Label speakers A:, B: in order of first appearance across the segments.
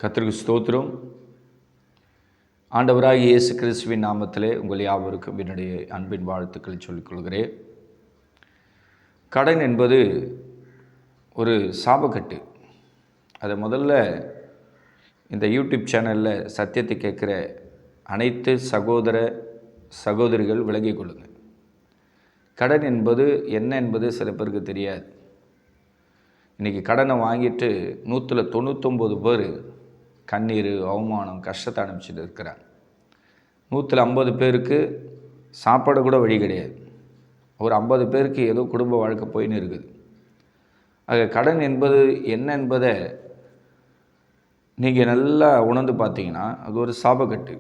A: கர்த்தருக்கு ஸ்தோத்திரம். ஆண்டவராகிய இயேசு கிறிஸ்துவின் நாமத்திலே உங்கள் யாவருக்கும் என்னுடைய அன்பின் வாழ்த்துக்களை சொல்லிக்கொள்கிறேன். கடன் என்பது ஒரு சாபக்கட்டு. அதை முதல்ல இந்த யூடியூப் சேனலில் சத்தியத்தை கேட்குற அனைத்து சகோதர சகோதரிகள் விளங்கிக் கொள்ளுங்கள். கடன் என்பது என்ன என்பது சில பேருக்கு தெரியாது. இன்றைக்கி கடனை வாங்கிட்டு 199 பேர் கண்ணீர், அவமானம், கஷ்டத்தை அனுப்பிச்சிட்டு இருக்கிறாங்க. 150 பேருக்கு சாப்பாடு கூட வழி கிடையாது. ஒரு 50 பேருக்கு ஏதோ குடும்ப வாழ்க்கை போயின்னு இருக்குது. ஆக கடன் என்பது என்ன என்பதை நீங்கள் நல்லா உணர்ந்து பார்த்தீங்கன்னா அது ஒரு சாபக்கட்டு.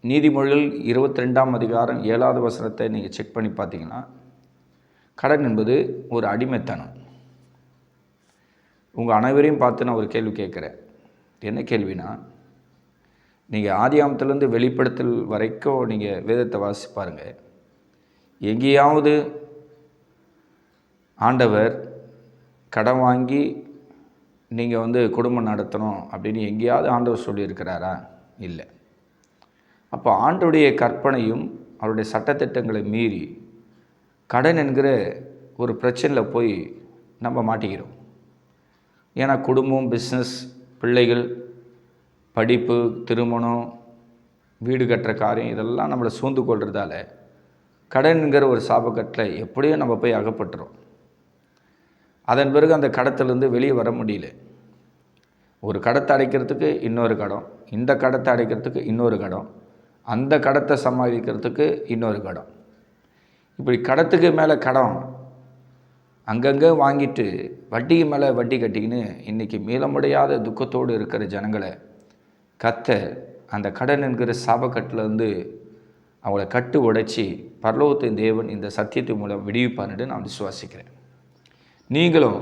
A: நீதிமொழிகள் 22ஆம் அதிகாரம் 7வது வசனத்தை நீங்கள் செக் பண்ணி பார்த்தீங்கன்னா கடன் என்பது ஒரு அடிமைத்தனம். உங்கள் அனைவரையும் பார்த்து நான் ஒரு கேள்வி கேட்குறேன். என்ன கேள்வினா, நீங்கள் ஆதியாகமத்திலேருந்து வெளிப்படுத்தல் வரைக்கும் நீங்கள் வேதத்தை வாசி பாருங்கள். எங்கேயாவது ஆண்டவர் கடன் வாங்கி நீங்கள் குடும்பம் நடத்தணும் அப்படின்னு எங்கேயாவது ஆண்டவர் சொல்லியிருக்கிறாரா? இல்லை. அப்போ ஆண்டவருடைய கற்பனையும் அவருடைய சட்டத்திட்டங்களை மீறி கடன் என்கிற ஒரு பிரச்சனையில் போய் நம்ம மாட்டிக்கிறோம். ஏன்னா குடும்பம், பிஸ்னஸ், பிள்ளைகள், படிப்பு, திருமணம், வீடு கட்டுற காரியம் இதெல்லாம் நம்மளை சூழ்ந்து கொள்றதால கடன்கிற ஒரு சாபக்கட்டில் எப்படியோ நம்ம போய் அகப்பட்டுறோம். அதன் பிறகு அந்த கடத்திலேருந்து வெளியே வர முடியல. ஒரு கடத்தை அடைக்கிறதுக்கு இன்னொரு கடன், இந்த கடத்தை அடைக்கிறதுக்கு இன்னொரு கடன், அந்த கடத்தை சமாளிக்கிறதுக்கு இன்னொரு கடன், இப்படி கடத்துக்கு மேலே கடன் அங்கங்கே வாங்கிட்டு வட்டிக்கு மேலே வட்டி கட்டிக்கின்னு இன்றைக்கி மீள முடியாத துக்கத்தோடு இருக்கிற ஜனங்களை கர்த்தர் அந்த கடன் என்கிற சாபக்கட்டிலேருந்து அவங்கள கட்டு உடைச்சி பரலோகத்தின் தேவன் இந்த சத்தியத்தின் மூலம் விடுவிப்பார்னு நான் விசுவாசிக்கிறேன். நீங்களும்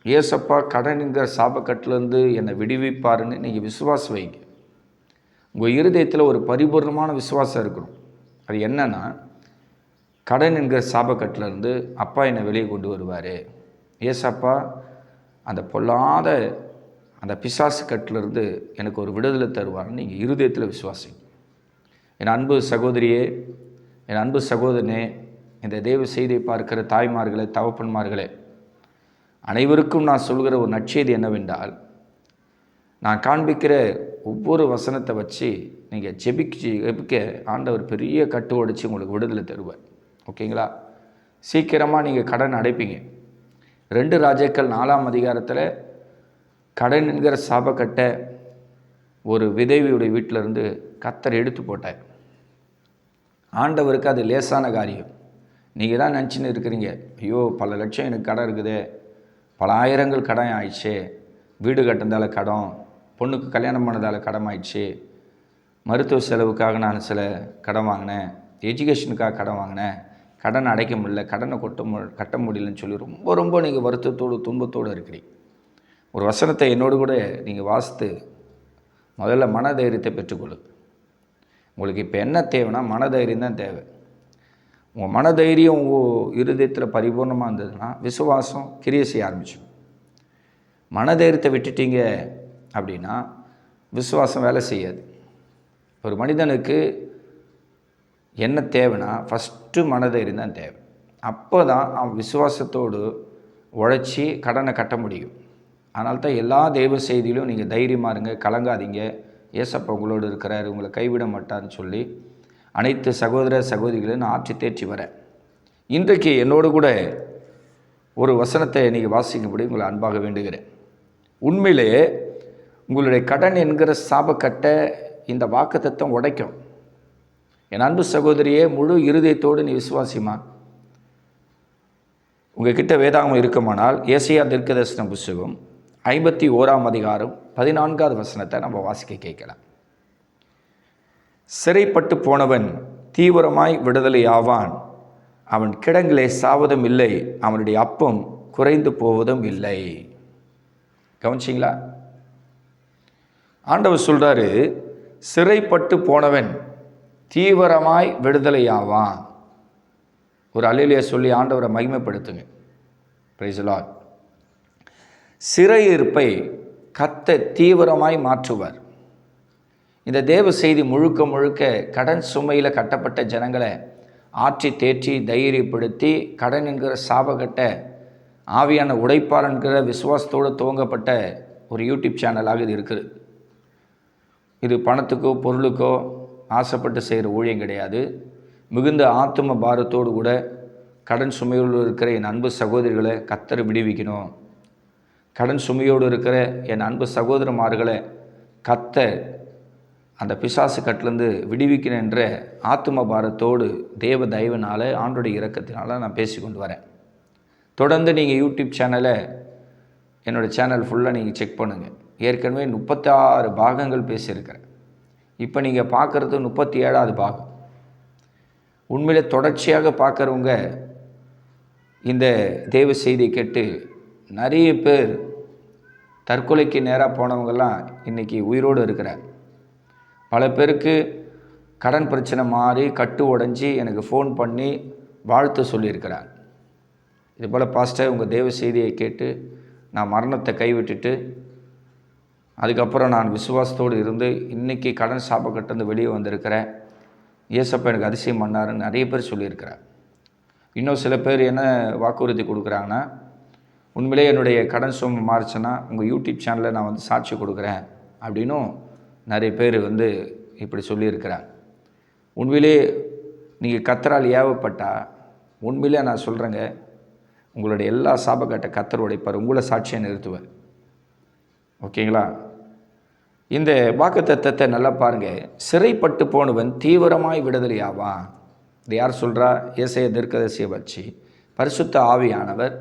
A: ஏசப்பா கடன் என்கிற சாபக்கட்டிலேருந்து என்னை விடுவிப்பாருன்னு நீங்கள் விசுவாசம் வைங்க. உங்கள் இருதயத்தில் ஒரு பரிபூர்ணமான விசுவாசம் இருக்கணும். அது என்னன்னா, கடன் என்கிற சாபக்கட்டிலேருந்து அப்பா என்னை வெளியே கொண்டு வருவார், ஏசப்பா அந்த பொல்லாத அந்த பிசாசு கட்டிலேருந்து எனக்கு ஒரு விடுதலை தருவார்னு நீங்கள் இருதயத்தில் விசுவாசிங்க. என் அன்பு சகோதரியே, என் அன்பு சகோதரனே, இந்த தேவ செய்தியை பார்க்கிற தாய்மார்களே, தகப்பன்மார்களே, அனைவருக்கும் நான் சொல்கிற ஒரு நற்செய்தி என்னவென்றால், நான் காண்பிக்கிற ஒவ்வொரு வசனத்தை வச்சு நீங்கள் ஜெபிக்க ஆண்டவர் பெரிய கட்டு உடைச்சி உங்களுக்கு விடுதலை தருவார். ஓகேங்களா? சீக்கிரமாக நீங்கள் கடன் அடைப்பீங்க. 2 ராஜாக்கள் 4ஆம் அதிகாரத்தில் கடன் என்கிற சாபக்கட்டை ஒரு விதவியுடைய வீட்டிலேருந்து கர்த்தர் எடுத்து போட்டார். ஆண்டவருக்கு அது லேசான காரியம். நீங்கள் தான் நினச்சின்னு இருக்கிறீங்க, ஐயோ பல லட்சம் எனக்கு கடன் இருக்குதே, பல ஆயிரங்கள் கடன் ஆயிடுச்சு, வீடு கட்டுறதால கடன், பொண்ணுக்கு கல்யாணம் பண்ணதால் கடன் ஆயிடுச்சு, மருத்துவ செலவுக்காக நான் சில கடன் வாங்கினேன், எஜுகேஷனுக்காக கடன் வாங்கினேன், கடன் அடைக்க முடியல, கடனை கட்ட முடியலன்னு சொல்லி ரொம்ப நீங்கள் வருத்தத்தோடு துன்பத்தோடு இருக்கிறீங்க. ஒரு வசனத்தை என்னோடு கூட நீங்கள் வாசித்து முதல்ல மனதைரியத்தை பெற்றுக்கொள்ளுங்க. உங்களுக்கு இப்போ என்ன தேவைன்னா மனதைரியம் தான் தேவை. உங்கள் மனதைரியம் உங்கள் இருதயத்தில் பரிபூர்ணமாக இருந்ததுன்னா விசுவாசம் கிரியை செய்ய ஆரம்பிச்சோம். மனதைரியத்தை விட்டுட்டீங்க அப்படின்னா விசுவாசம் வேலை செய்யாது. ஒரு மனிதனுக்கு என்ன தேவைன்னா ஃபஸ்ட்டு மனதைரியம் தான் தேவை. அப்போ தான் அவன் விசுவாசத்தோடு உழைச்சி கடனை கட்ட முடியும். அதனால தான் எல்லா தெய்வ செய்தியிலும் நீங்கள் தைரியமாக இருங்க, கலங்காதீங்க, ஏசப்பா உங்களோடு இருக்கிறார், உங்களை கைவிட மாட்டார்னு சொல்லி அனைத்து சகோதர சகோதரிகளையும் நான் ஆற்றி தேற்றி வரேன். இன்றைக்கு என்னோடு கூட ஒரு வசனத்தை நீங்கள் வாசிக்கும்படி உங்களை அன்பாக வேண்டுகிறேன். உண்மையிலே உங்களுடைய கடன் என்கிற சாபக்கட்டை இந்த வாக்குத்தத்தம் உடைக்கும். என் அன்பு சகோதரியே, முழு இருதயத்தோடு நீ விசுவாசிமா. உங்ககிட்ட வேதாகமம் இருக்குமானால் ஏசாயா தீர்க்கதரிசன புத்தகம் 51ஆம் அதிகாரம் 14வது வசனத்தை நம்ம வாசிக்க கேட்கலாம். சிறைப்பட்டு போனவன் தீவிரமாய் விடுதலை ஆவான், அவன் கிடங்கிலே சாவதும் இல்லை, அவனுடைய அப்பம் குறைந்து போவதும் இல்லை. கவனிச்சிங்களா? ஆண்டவர் சொல்றாரு, சிறைப்பட்டு போனவன் தீவிரமாய் விடுதலை ஆவான். ஒரு அல்லேலூயா சொல்லி ஆண்டவரை மகிமைப்படுத்துங்க. Price the Lord. சிறையிருப்பை கர்த்தர் தீவிரமாய் மாற்றுவார். இந்த தேவ செய்தி முழுக்க முழுக்க கடன் சுமையில் கட்டப்பட்ட ஜனங்களை ஆற்றி தேற்றி தைரியப்படுத்தி கடன் என்கிற சாபகட்ட ஆவியான உடைப்பார் என்கிற விசுவாசத்தோடு துவங்கப்பட்ட ஒரு யூடியூப் சேனலாக இது இருக்குது. இது பணத்துக்கோ பொருளுக்கோ ஆசைப்பட்டு செய்கிற ஊழியம் கிடையாது. மிகுந்த ஆத்தும பாரத்தோடு கூட கடன் சுமையோடு இருக்கிற என் அன்பு சகோதரிகளை கர்த்தர் விடுவிக்கணும், கடன் சுமையோடு இருக்கிற என் அன்பு சகோதரமார்களை கர்த்தர் அந்த பிசாசு கட்டிலேருந்து விடுவிக்கணும் என்ற ஆத்தும பாரத்தோடு தேவ தயவினால் ஆண்டோடைய இரக்கத்தினால நான் பேசி கொண்டு வரேன். தொடர்ந்து நீங்கள் யூடியூப் சேனலை, என்னோடய சேனல் ஃபுல்லாக நீங்கள் செக் பண்ணுங்கள். ஏற்கனவே 36 பாகங்கள் பேசியிருக்கிறேன். இப்போ நீங்கள் பார்க்குறது 37வது பாகம். உண்மையிலே தொடர்ச்சியாக பார்க்குறவங்க இந்த தேவ செய்தியை கேட்டு நிறைய பேர் தற்கொலைக்கு நேராக போனவங்கெல்லாம் இன்றைக்கி உயிரோடு இருக்கிறார். பல பேருக்கு கடன் பிரச்சனை மாறி கட்டு உடஞ்சி எனக்கு ஃபோன் பண்ணி வாழ்த்து சொல்லியிருக்கிறார். இதுபோல் பாஸ்டர், உங்கள் தேவ செய்தியை கேட்டு நான் மரணத்தை கைவிட்டுட்டு அதுக்கப்புறம் நான் விசுவாசத்தோடு இருந்து இன்றைக்கி கடன் சாபக்கட்டிருந்து வெளியே வந்திருக்கிறேன், ஏசப்பா எனக்கு அதிசயம் பண்ணாருன்னு நிறைய பேர் சொல்லியிருக்கிறார். இன்னும் சில பேர் என்ன வாக்குறுதி கொடுக்குறாங்கன்னா, உண்மையிலே என்னுடைய கடன் சுமை மாறிச்சுன்னா உங்கள் யூடியூப் சேனலில் நான் வந்து சாட்சி கொடுக்குறேன் அப்படின்னும் நிறைய பேர் வந்து இப்படி சொல்லியிருக்கிறார். உண்மையிலே நீங்கள் கர்த்தரால் ஏவப்பட்டால், உண்மையிலே நான் சொல்கிறேங்க, உங்களுடைய எல்லா சாபக்கட்டை கர்த்தர் உடைப்பார், உங்களை சாட்சியை நிறுத்துவார். ஓகேங்களா? இந்த வாக்குத்தத்தத்தை நல்லா பாருங்கள். சிறைப்பட்டு போனவன் தீவிரமாய் விடுதலையாவான். இது யார் சொல்கிறா? ஏசாயா தீர்க்கதரிசியை வச்சு பரிசுத்த ஆவியானவர்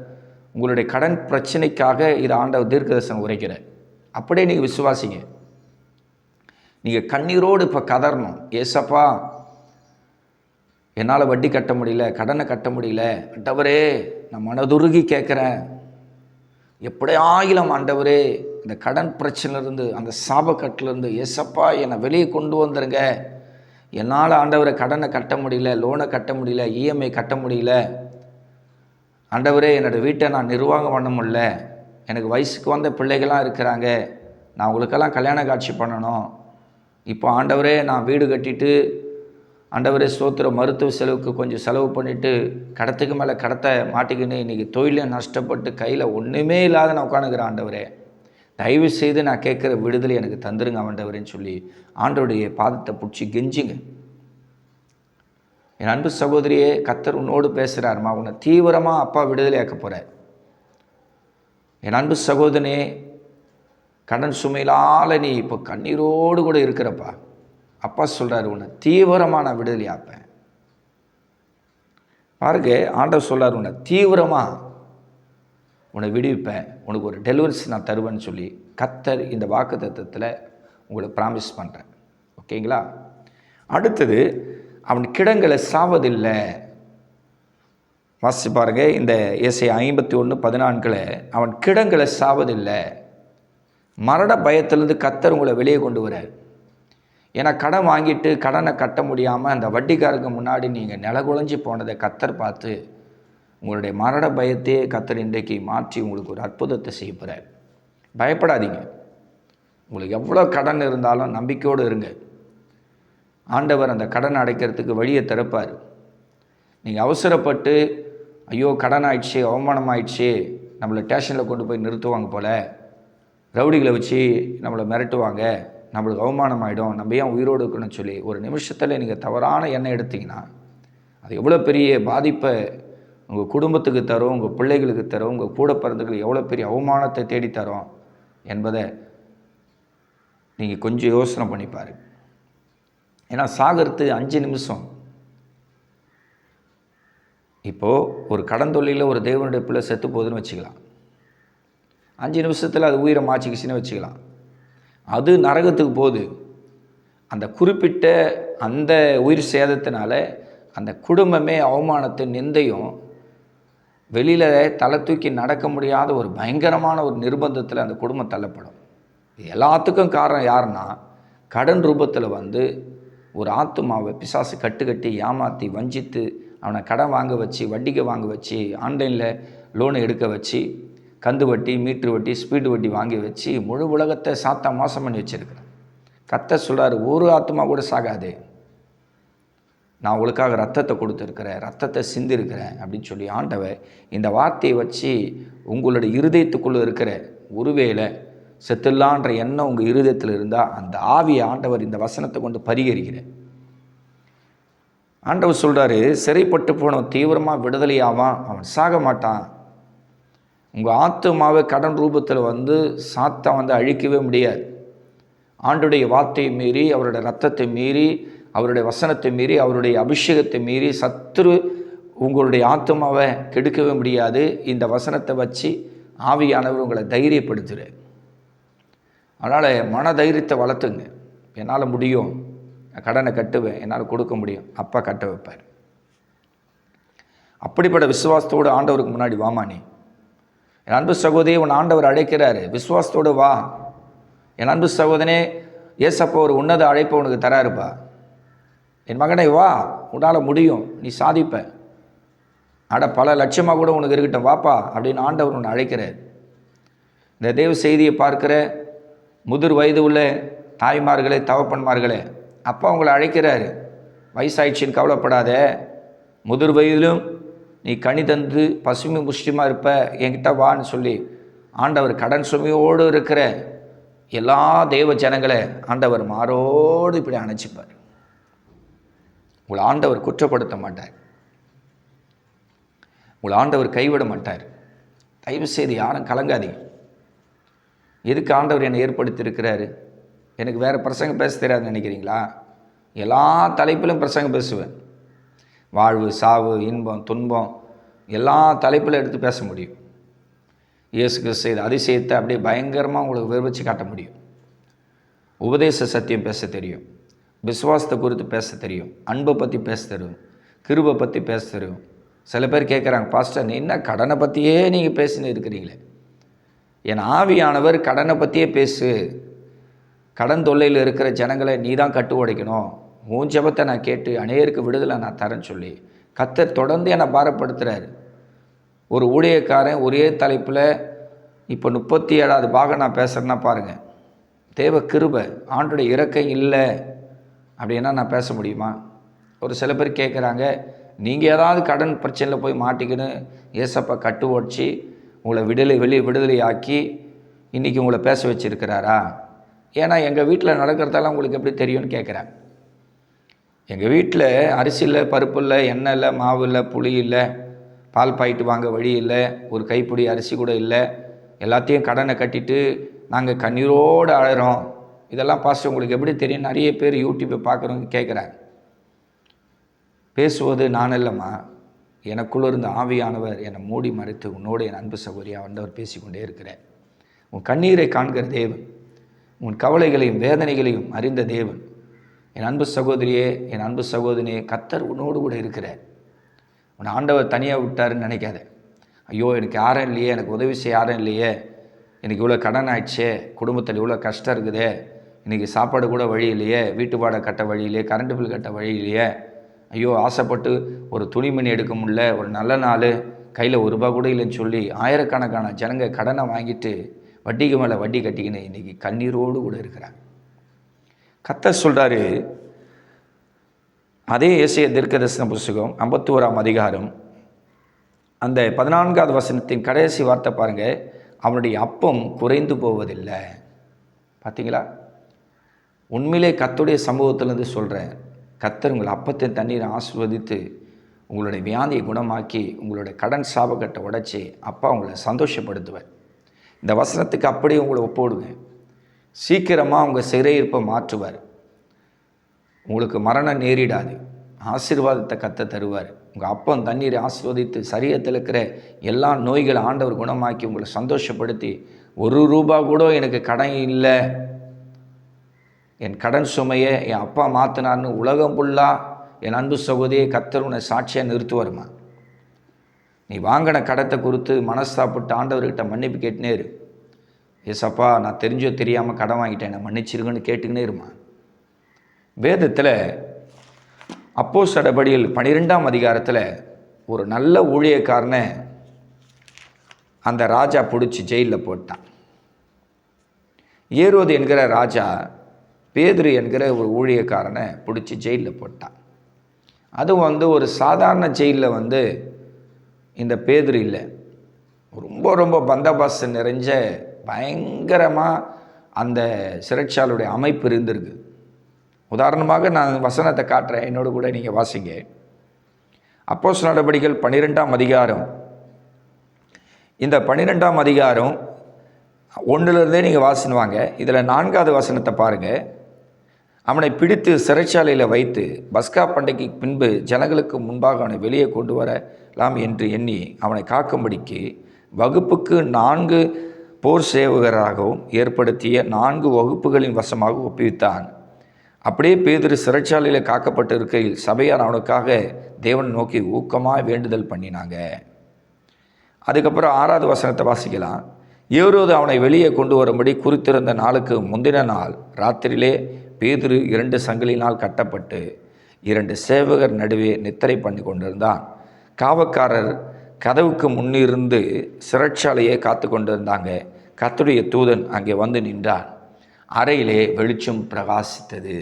A: உங்களுடைய கடன் பிரச்சனைக்காக இது ஆண்டவர் தீர்க்கதரிசனம் உரைக்கிறார். அப்படியே நீங்கள் விசுவாசிங்க. நீங்கள் கண்ணீரோடு இப்போ கதறணும், ஏசப்பா என்னால் வட்டி கட்ட முடியல, கடனை கட்ட முடியல, ஆண்டவரே நான் மனதுருகி கேட்குறேன், எப்படியாயிலும் ஆண்டவரே இந்த கடன் பிரச்சனையிலேருந்து, அந்த சாபக்கட்டிலேருந்து ஏசப்பா என்னை வெளியே கொண்டு வந்துருங்க. என்னால் ஆண்டவரை கடனை கட்ட முடியல, லோனை கட்ட முடியல, இஎம்ஐ கட்ட முடியல, ஆண்டவரே என்னோடய வீட்டை நான் நிர்வாகம் பண்ண முடியல, எனக்கு வயசுக்கு வந்த பிள்ளைகள்லாம் இருக்கிறாங்க, நான் உங்களுக்கெல்லாம் கல்யாண காட்சி பண்ணணும், இப்போ ஆண்டவரே நான் வீடு கட்டிட்டு ஆண்டவரே ஸ்தோத்திர மருத்துவ செலவுக்கு கொஞ்சம் செலவு பண்ணிவிட்டு கடத்துக்கு மேலே கடத்த மாட்டிக்கின்னு இன்றைக்கி தொழிலே நஷ்டப்பட்டு கையில் ஒன்றுமே இல்லாத நான் உட்காந்துக்கிறேன், ஆண்டவரே தயவு செய்து நான் கேட்குற விடுதலை எனக்கு தந்துருங்க ஆண்டவரேன்னு சொல்லி ஆண்டவருடைய பாதத்தை பிடிச்சி கெஞ்சிங்க. என் அன்பு சகோதரியே, கர்த்தர் உன்னோடு பேசுகிறாருமா, உன்னை தீவிரமாக அப்பா விடுதலை ஆக்க போகிறார். என் அன்பு சகோதரனே, கடன் சுமையிலால் நீ இப்போ கண்ணீரோடு கூட இருக்கிறப்பா, அப்பா சொல்கிறார் உன்னை தீவிரமாக நான் விடுதலை ஆப்பேன். பாருங்க, ஆண்டவர் சொல்கிறார் உன்னை தீவிரமாக உன்னை விடுவிப்பேன், உனக்கு ஒரு டெலிவரிஸ் நான் தருவேன்னு சொல்லி கர்த்தர் இந்த வாக்குத்தத்தத்தில் உங்களுக்கு ப்ராமிஸ் பண்ணுறேன். ஓகேங்களா? அடுத்தது, அவன் கிடங்களை சாவதில்லை. வாசி பாருங்க, இந்த ஏசாயா 51:14 அவன் கிடங்களை சாவதில்லை. மரண பயத்திலிருந்து கர்த்தர் உங்களை வெளியே கொண்டு வரார். ஏன்னா கடன் வாங்கிட்டு கடனை கட்ட முடியாமல் அந்த வட்டிக்காரங்க முன்னாடி நீங்கள் நிலகுலைஞ்சி போனதை கர்த்தர் பார்த்து உங்களுடைய மரண பயத்தையே கர்த்தர் இன்றைக்கு மாற்றி உங்களுக்கு ஒரு அற்புதத்தை செய்ய போகிறார். பயப்படாதீங்க. உங்களுக்கு எவ்வளோ கடன் இருந்தாலும் நம்பிக்கையோடு இருங்க. ஆண்டவர் அந்த கடன் அடைக்கிறதுக்கு வழியை திறப்பார். நீங்கள் அவசரப்பட்டு ஐயோ கடன் ஆயிடுச்சு, அவமானம் ஆயிடுச்சு, நம்மளை ஸ்டேஷனில் கொண்டு போய் நிறுத்துவாங்க போல், ரவுடிகளை வச்சு நம்மளை மிரட்டுவாங்க, நம்மளுக்கு அவமானம் ஆகிடும், நம்ம ஏன் உயிரோடு இருக்கணும்னு சொல்லி ஒரு நிமிஷத்தில் நீங்கள் தவறான எண்ணம் எடுத்திங்கன்னா அது எவ்வளோ பெரிய பாதிப்பை உங்கள் குடும்பத்துக்கு தரும், உங்கள் பிள்ளைகளுக்கு தரும், உங்கள் கூட பிறந்தவர்களுக்கு எவ்வளோ பெரிய அவமானத்தை தேடித்தரோம் என்பதை நீங்கள் கொஞ்சம் யோசனை பண்ணிப்பார். ஏன்னா சாகிறது 5 நிமிஷம். இப்போது ஒரு கடன் தொல்லையில் ஒரு தேவனுடைய பிள்ளை செத்து போகுதுன்னு வச்சுக்கலாம், 5 நிமிஷத்தில் அது உயிரை மாச்சிக்கிச்சுன்னு வச்சுக்கலாம். அது நரகத்துக்கு போகுது. அந்த குறிப்பிட்ட அந்த உயிர் சேதத்தினால அந்த குடும்பமே அவமானத்தை நிந்தையும் வெளியில் தலை தூக்கி நடக்க முடியாத ஒரு பயங்கரமான ஒரு நிர்பந்தத்தில் அந்த குடும்பம் தள்ளப்படும். எல்லாத்துக்கும் காரணம் யாருன்னா, கடன் ரூபத்தில் வந்து ஒரு ஆத்துமாவை பிசாசு கட்டுக்கட்டி ஏமாற்றி வஞ்சித்து அவனை கடன் வாங்க வச்சு, வட்டிக்கு வாங்க வச்சு, ஆன்லைனில் லோனை எடுக்க வச்சு கந்து வட்டி, மீட்ரு வட்டி, ஸ்பீடு வட்டி வாங்கி வச்சு முழு உலகத்தை சாத்தான் மோசம் பண்ணி வச்சுருக்கிறேன். கர்த்தர் சொல்கிறார், ஒரு ஆத்மா கூட சாகாது, நான் உங்களுக்காக ரத்தத்தை கொடுத்துருக்கிறேன், ரத்தத்தை சிந்திருக்கிறேன் அப்படின்னு சொல்லி ஆண்டவர் இந்த வார்த்தையை வச்சு உங்களுடைய இருதயத்துக்குள்ளே இருக்கிற ஒருவேளை செத்துலான்ற எண்ணம் உங்கள் இருதயத்தில் இருந்தால் அந்த ஆவியை ஆண்டவர் இந்த வசனத்தை கொண்டு பரிகரிக்கிறேன். ஆண்டவர் சொல்கிறாரு, சிறைப்பட்டு போனவன் தீவிரமாக விடுதலையாவான், அவன் சாக மாட்டான். உங்கள் ஆத்துமாவை கடன் ரூபத்தில் சாத்தான் அழிக்கவே முடியாது. ஆண்டுடைய வார்த்தையை மீறி, அவருடைய ரத்தத்தை மீறி, அவருடைய வசனத்தை மீறி, அவருடைய அபிஷேகத்தை மீறி சத்துரு உங்களுடைய ஆத்துமாவை கெடுக்கவே முடியாது. இந்த வசனத்தை வச்சு ஆவியானவர் உங்களை தைரியப்படுத்துகிறார். அதனால் மன தைரியத்தை வளர்த்துங்க. என்னால் முடியும், கடனை கட்டுவேன், என்னால் கொடுக்க முடியும், அப்பா கட்ட வைப்பார். அப்படிப்பட்ட விசுவாசத்தோடு ஆண்டவருக்கு முன்னாடி வாமா. நீ என் அன்பு சகோதரி, உன் ஆண்டவர் அழைக்கிறாரு, விசுவாசத்தோடு வா. என் அன்பு சகோதரனே, ஏசப்பா ஒரு உன்னத அழைப்பை உனக்கு தராருப்பா. என் மகனை வா, உன்னால் முடியும், நீ சாதிப்ப. பல லட்சமாக கூட உனக்கு இருக்கட்டும், வாப்பா அப்படின்னு ஆண்டவர் உன்னை அழைக்கிறார். இந்த தேவ செய்தியை பார்க்குற முதிர் வயது உள்ள தாய்மார்களே, தகப்பன்மார்களே, அப்பா உங்களை அழைக்கிறாரு. வயசாயிடுச்சின்னு கவலைப்படாத, முதிர் வயதிலும் நீ கனி தந்து பசுமை முஷ்டிமாக இருப்ப, என்கிட்ட வான்னு சொல்லி ஆண்டவர் கடன் சுமையோடு இருக்கிற எல்லா தேவ ஜனங்களை ஆண்டவர் மாரோடு இப்படி அணைச்சிப்பார். உங்களை ஆண்டவர் குற்றப்படுத்த மாட்டார், உங்களை ஆண்டவர் கைவிட மாட்டார். தயவு செய்து யாரும் கலங்காதீங்க. எதுக்கு ஆண்டவர் என்னை ஏற்படுத்தியிருக்கிறாரு? எனக்கு வேறு பிரசங்கம் பேச தெரியாதுன்னு நினைக்கிறீங்களா? எல்லா தலைப்பிலும் பிரசங்கம் பேசுவேன். வாழ்வு, சாவு, இன்பம், துன்பம் எல்லா தலைப்பிலும் எடுத்து பேச முடியும். இயேசு கிறிஸ்து செய்த அதிசயத்தை அப்படியே பயங்கரமாக உங்களுக்கு விவரித்து காட்ட முடியும். உபதேச சத்தியம் பேச தெரியும், விசுவாசத்தை குறித்து பேச தெரியும், அன்பை பற்றி பேச தெரியும், கிருபை பற்றி பேச தெரியும். சில பேர் கேட்குறாங்க, பாஸ்டர் என்ன கடனை பற்றியே நீங்கள் பேசின்னு இருக்கிறீங்களே? என் ஆவியானவர் கடனை பற்றியே பேசு, கடன் தொல்லையில் இருக்கிற ஜனங்களை நீ தான் கட்டு உடைக்கணும், உன் ஜெபத்தை நான் கேட்டு அநேகருக்கு விடுதலை நான் தரேன்னு சொல்லி கர்த்தர் தொடர்ந்து என்னை பாரப்படுத்துகிறாரு. ஒரு ஊழியக்காரன் ஒரே தலைப்பில் இப்போ 37வது பாகம் நான் பேசுகிறேன்னா பாருங்கள். தேவ கிருபை, ஆண்டுடைய இறக்கம் இல்லை அப்படின்னா நான் பேச முடியுமா? ஒரு சில பேர் கேட்குறாங்க, நீங்கள் ஏதாவது கடன் பிரச்சனையில் போய் மாட்டிக்கின்னு ஏசப்பா கட்டு உடச்சி உங்களை விடுதலை ஆக்கி இன்றைக்கி உங்களை பேச வச்சுருக்கிறாரா? ஏன்னா எங்கள் வீட்டில் நடக்கிறதெல்லாம் உங்களுக்கு எப்படி தெரியும்னு கேட்குறாங்க. எங்கள் வீட்டில் அரிசி இல்லை, பருப்பு இல்லை, எண்ணெய் இல்லை, மாவு இல்லை, புளி இல்லை, பால் பாயிட்டு வாங்க வழி இல்லை, ஒரு கைப்பிடி அரிசி கூட இல்லை, எல்லாத்தையும் கடனை கட்டிட்டு நாங்கள் கண்ணீரோடு அழகிறோம். இதெல்லாம் பாஸ்டர் உங்களுக்கு எப்படி தெரியும்? நிறைய பேர் யூடியூப்பை பார்க்குறவங்க கேட்குறாங்க. பேசுவது நான் இல்லைம்மா, எனக்குள்ளே இருந்த ஆவியானவர் என்னை மூடி மறைத்து உன்னோடு என் அன்பு சகோதரியாக வந்தவர் பேசிக்கொண்டே இருக்கிறேன். உன் கண்ணீரை காண்கிற தேவன், உன் கவலைகளையும் வேதனைகளையும் அறிந்த தேவன். என் அன்பு சகோதரியே, என் அன்பு சகோதரியே, கர்த்தர் உன்னோடு கூட இருக்கிறார். உன் ஆண்டவர் தனியாக விட்டாருன்னு நினைக்காத. ஐயோ எனக்கு யாரும் இல்லையே, எனக்கு உதவி செய்ய யாரும் இல்லையே, எனக்கு இவ்வளோ கடன் ஆயிடுச்சே, குடும்பத்தில் இவ்வளோ கஷ்டம் இருக்குதே, இன்றைக்கி சாப்பாடு கூட வழி இல்லையே, வீட்டு வாடகை கட்ட வழி இல்லையே, கரண்ட் பில் கட்ட வழி இல்லையே, ஐயோ ஆசைப்பட்டு ஒரு துணிமணி எடுக்க முடியல, ஒரு நல்ல நாள் கையில் ₹1 கூட இல்லைன்னு சொல்லி ஆயிரக்கணக்கான ஜனங்க கடனை வாங்கிட்டு வட்டிக்கு மேலே வட்டி கட்டிக்கின்னு இன்றைக்கி கண்ணீரோடு கூட இருக்கிறாங்க. கர்த்தர் சொல்கிறாரு, அதே ஏசாயா தீர்க்கதரிசன புத்தகம் 51ஆம் அதிகாரம் அந்த 14வது வசனத்தின் கடைசி வார்த்தை பாருங்கள். அவனுடைய அப்பம் குறைந்து போவதில்லை. பார்த்தீங்களா? உண்மையிலே கர்த்தருடைய சமூகத்திலேருந்து சொல்கிறேன், கர்த்தர் உங்கள் அப்பத்தின் தண்ணீரை ஆசீர்வதித்து உங்களுடைய வியாதியை குணமாக்கி உங்களுடைய கடன் சாபக்கட்டை உடைச்சி அப்பா உங்களை சந்தோஷப்படுத்துவேன். இந்த வசனத்துக்கு அப்படியே உங்களை ஒப்போடுங்க. சீக்கிரமாக உங்கள் சிறையிருப்பை மாற்றுவார். உங்களுக்கு மரணம் நேரிடாது. ஆசீர்வாதத்தை கர்த்தர் தருவார். உங்கள் அப்பம் தண்ணீரை ஆசீர்வதித்து சரீரத்தில் இருக்கிற எல்லா நோய்களை ஆண்டவர் குணமாக்கி உங்களை சந்தோஷப்படுத்தி ₹1 கூட எனக்கு கடன் இல்லை, என் கடன் சுமையை என் அப்பா மாற்றினார்னு உலகம் ஃபுல்லாக என் அன்பு சகோதரியை கர்த்தர் உன்னை சாட்சியாக நிறுத்துவாருமா. நீ வாங்கின கடத்தை குறித்து மனஸ்தாப்பட்டு ஆண்டவர்கிட்ட மன்னிப்பு கேட்டுனே இரு. ஏசப்பா நான் தெரிஞ்சோ தெரியாமல் கடன் வாங்கிட்டேன், நான் மன்னிச்சிருங்கன்னு கேட்டுக்கினே இருமா. வேதத்தில் அப்போஸ்தலர் நடபடிகள் 12ஆம் அதிகாரத்தில் ஒரு நல்ல ஊழியக்காரனை அந்த ராஜா பிடிச்சி ஜெயிலில் போட்டான். ஏரோது என்கிற ராஜா பேதுரு என்கிற ஒரு ஊழியக்காரனை பிடிச்சி ஜெயிலில் போட்டான். அதுவும் ஒரு சாதாரண ஜெயிலில் இந்த பேதுரு இல்லை, ரொம்ப ரொம்ப பந்தோபஸ்து நிறைஞ்ச பயங்கரமாக அந்த சிறைச்சாலையுடைய அமைப்பு இருந்திருக்கு. உதாரணமாக நான் வசனத்தை காட்டுறேன், என்னோட கூட நீங்கள் வாசிங்க. அப்போஸ்தலர் நடபடிகள் 12ஆம் அதிகாரம். இந்த 12ஆம் அதிகாரம் 1லேருந்தே நீங்கள் வாசினுவாங்க. இதில் 4வது வசனத்தை பாருங்கள். அவனை பிடித்து சிறைச்சாலையில் வைத்து பஸ்கா பண்டைக்கு பின்பு ஜனங்களுக்கு முன்பாக அவனை வெளியே கொண்டு வரலாம் என்று எண்ணி அவனை காக்கும்படிக்கு வகுப்புக்கு 4 போர் சேவகராகவும் ஏற்படுத்திய 4 வகுப்புகளின் வசமாக ஒப்புவித்தான். அப்படியே பேதுரு சிறைச்சாலையில் காக்கப்பட்டு இருக்கையில் சபையார் அவனுக்காக தேவன் நோக்கி ஊக்கமாக வேண்டுதல் பண்ணினாங்க. அதுக்கப்புறம் 6வது வசனத்தை வாசிக்கலாம். ஏரோது அவனை வெளியே கொண்டு வரும்படி குறித்திருந்த நாளுக்கு முந்தின நாள் ராத்திரியிலே பேதுரு 2 சங்கிலினால் கட்டப்பட்டு 2 சேவகர் நடுவே நித்திரை பண்ணி கொண்டிருந்தான். காவக்காரர் கதவுக்கு முன்னிருந்து சிறைச்சாலையை காத்து கொண்டிருந்தாங்க. கர்த்தருடைய தூதன் அங்கே வந்து நின்றான். அறையிலே வெளிச்சம் பிரகாசித்தது.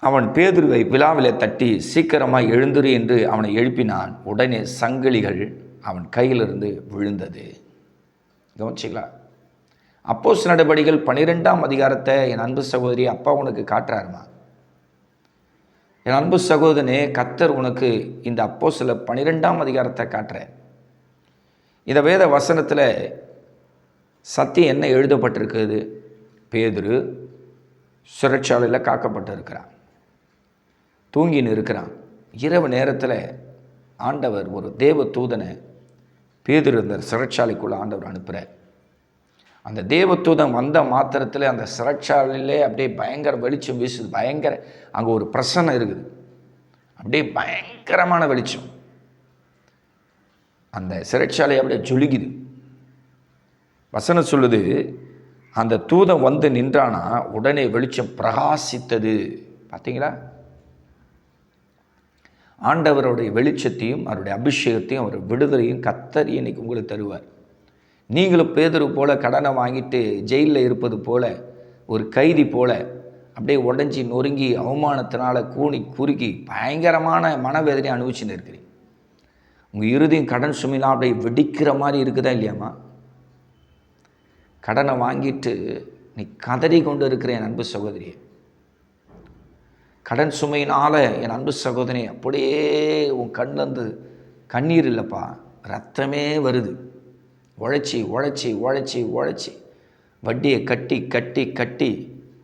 A: அவன் பேதுருவை விழாவிலே தட்டி சீக்கிரமாக எழுந்துரு என்று அவனை எழுப்பினான். உடனே சங்கிலிகள் அவன் கையிலிருந்து விழுந்தது. கவனிச்சிங்களா? அப்போஸ்தலர் நடபடிகள் 12ஆம் அதிகாரத்தை என் அன்பு சகோதரி அப்பா உனக்கு காட்டுறாருமா. என் அன்பு சகோதரனே, கர்த்தர் உனக்கு இந்த அப்போஸ்தலர் 12ஆம் அதிகாரத்தை காட்டுறேன். இந்த வேத வசனத்தில் சத்தியம் என்ன எழுதப்பட்டிருக்குது? பேதுரு சிறைச்சாலையில் காக்கப்பட்டு இருக்கிறான், தூங்கின்னு இருக்கிறான். இரவு நேரத்தில் ஆண்டவர் ஒரு தேவ தூதனை பேதுரு இந்த சிறைச்சாலைக்குள்ளே ஆண்டவர் அனுப்புகிறார். அந்த தேவதூதன் வந்த மாத்திரத்தில் அந்த சிறைச்சாலையிலே அப்படியே பயங்கர வெளிச்சம் வீசுது. பயங்கர அங்கே ஒரு பிரசன்னம் இருக்குது, அப்படியே பயங்கரமான வெளிச்சம். அந்த சிறைச்சாலை அப்படியே ஜொலிக்குது. வசனம் சொல்லுது, அந்த தூதன் வந்து நின்றானா உடனே வெளிச்சம் பிரகாசித்தது. பார்த்தீங்களா? ஆண்டவருடைய வெளிச்சத்தையும் அவருடைய அபிஷேகத்தையும் அவர் விடுதலையும் கர்த்தர் இன்னைக்கு உங்களுக்கு தருவார். நீங்களும் பேதுரு போல கடனை வாங்கிட்டு ஜெயிலில் இருப்பது போல, ஒரு கைதி போல அப்படியே உடஞ்சி நொறுங்கி அவமானத்தினால கூனி குறுக்கி பயங்கரமான மனவேதனை அனுபவிச்சுன்னு இருக்கிறீங்க. உங்கள் இறுதியும் கடன் சுமைலாம் அப்படியே வெடிக்கிற மாதிரி இருக்குதா இல்லையாம்மா? கடனை வாங்கிட்டு நீ கதறி கொண்டு இருக்கிற என் அன்பு சகோதரியே, கடன் சுமையினால் என் அன்பு சகோதரி அப்படியே உன் கண்ணிலேருந்து கண்ணீர் இல்லைப்பா, ரத்தமே வருது. உழைச்சி உழைச்சி உழைச்சி உழைச்சி வட்டியை கட்டி கட்டி கட்டி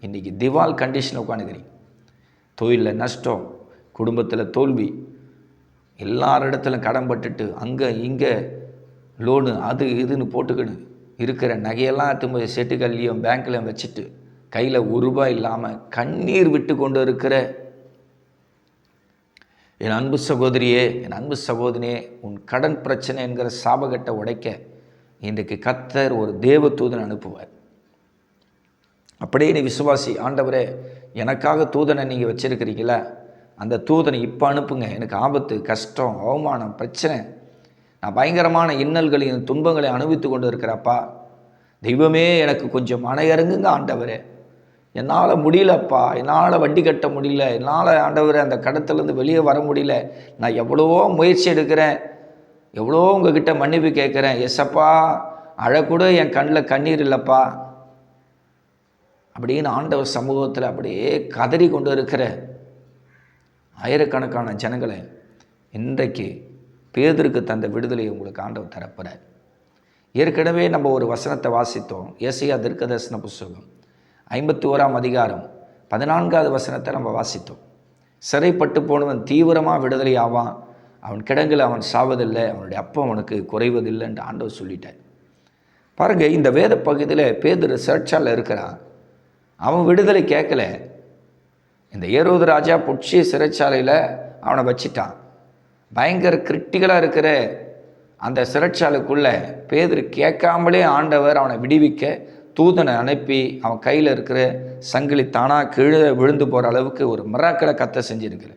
A: இன்றைக்கி திவால் கண்டிஷனில் உட்காந்துக்கிறீங்க. தொழிலில் நஷ்டம், குடும்பத்தில் தோல்வி, எல்லாரிடத்துலையும் கடன் பட்டுட்டு அங்கே இங்கே லோனு அது இதுன்னு போட்டுக்கின்னு இருக்கிற நகையெல்லாம் எடுத்து செட்டுக்கல்லையும் பேங்க்லையும் வச்சுட்டு கையில் ₹1 இல்லாமல் கண்ணீர் விட்டு கொண்டு இருக்கிற என் அன்பு சகோதரியே, என் அன்பு சகோதரியே, உன் கடன் பிரச்சனை என்கிற சாபகட்டை உடைக்க இன்றைக்கு கர்த்தர் ஒரு தேவ தூதன் அனுப்புவார். அப்படியே நீ விசுவாசி. ஆண்டவரே, எனக்காக தூதனை நீங்கள் வச்சுருக்கிறீங்களா? அந்த தூதனை இப்போ அனுப்புங்க. எனக்கு ஆபத்து, கஷ்டம், அவமானம், பிரச்சனை, நான் பயங்கரமான இன்னல்களையும் துன்பங்களையும் அனுபவித்து கொண்டு இருக்கிறப்பா. தெய்வமே, எனக்கு கொஞ்சம் மன இறங்குங்க ஆண்டவரே. என்னால் முடியலப்பா, என்னால் வட்டி கட்ட முடியல, என்னால் ஆண்டவரே அந்த கடத்துலேருந்து வெளியே வர முடியல. நான் எவ்வளவோ முயற்சி எடுக்கிறேன், எவ்வளோ உங்ககிட்ட மன்னிப்பு கேட்குறேன். எஸ்ஸப்பா, அழக்கூட என் கண்ணில் கண்ணீர் இல்லைப்பா அப்படின்னு ஆண்டவர் சமூகத்தில் அப்படியே கதறி கொண்டு இருக்கிற ஆயிரக்கணக்கான ஜனங்களை இன்றைக்கு பேதுருக்கு தந்த விடுதலையை உங்களுக்கு ஆண்டவர் தரப்புறார். ஏற்கனவே நம்ம ஒரு வசனத்தை வாசித்தோம். ஏசாயா தீர்க்கதரிசன புஸ்தகம் 51ஆம் அதிகாரம் 14வது வசனத்தை நம்ம வாசித்தோம். சிறைப்பட்டு போனவன் தீவிரமாக விடுதலை ஆவான், அவன் கிடங்கில் அவன் சாவதில்லை, அவனுடைய அப்பா அவனுக்கு குறைவதில்லைன்னு ஆண்டவர் சொல்லிட்டார். பாருங்கள், இந்த வேத பகுதியில் பேதுரு சிறைச்சாலையில் இருக்கிறான். அவன் விடுதலை கேட்கல. இந்த ஏரோது ராஜா புட்சி சிறைச்சாலையில் அவனை வச்சிட்டான். பயங்கர கிரிட்டிக்கலாக இருக்கிற அந்த சிறைச்சாலைக்குள்ளே பேதுரு கேட்காமலே ஆண்டவர் அவனை விடுவிக்க தூதனை அனுப்பி அவன் கையில் இருக்கிற சங்கிலி தானாக கீழே விழுந்து போகிற அளவுக்கு ஒரு மிராக்கிளை கர்த்தர் செஞ்சுருக்கிற.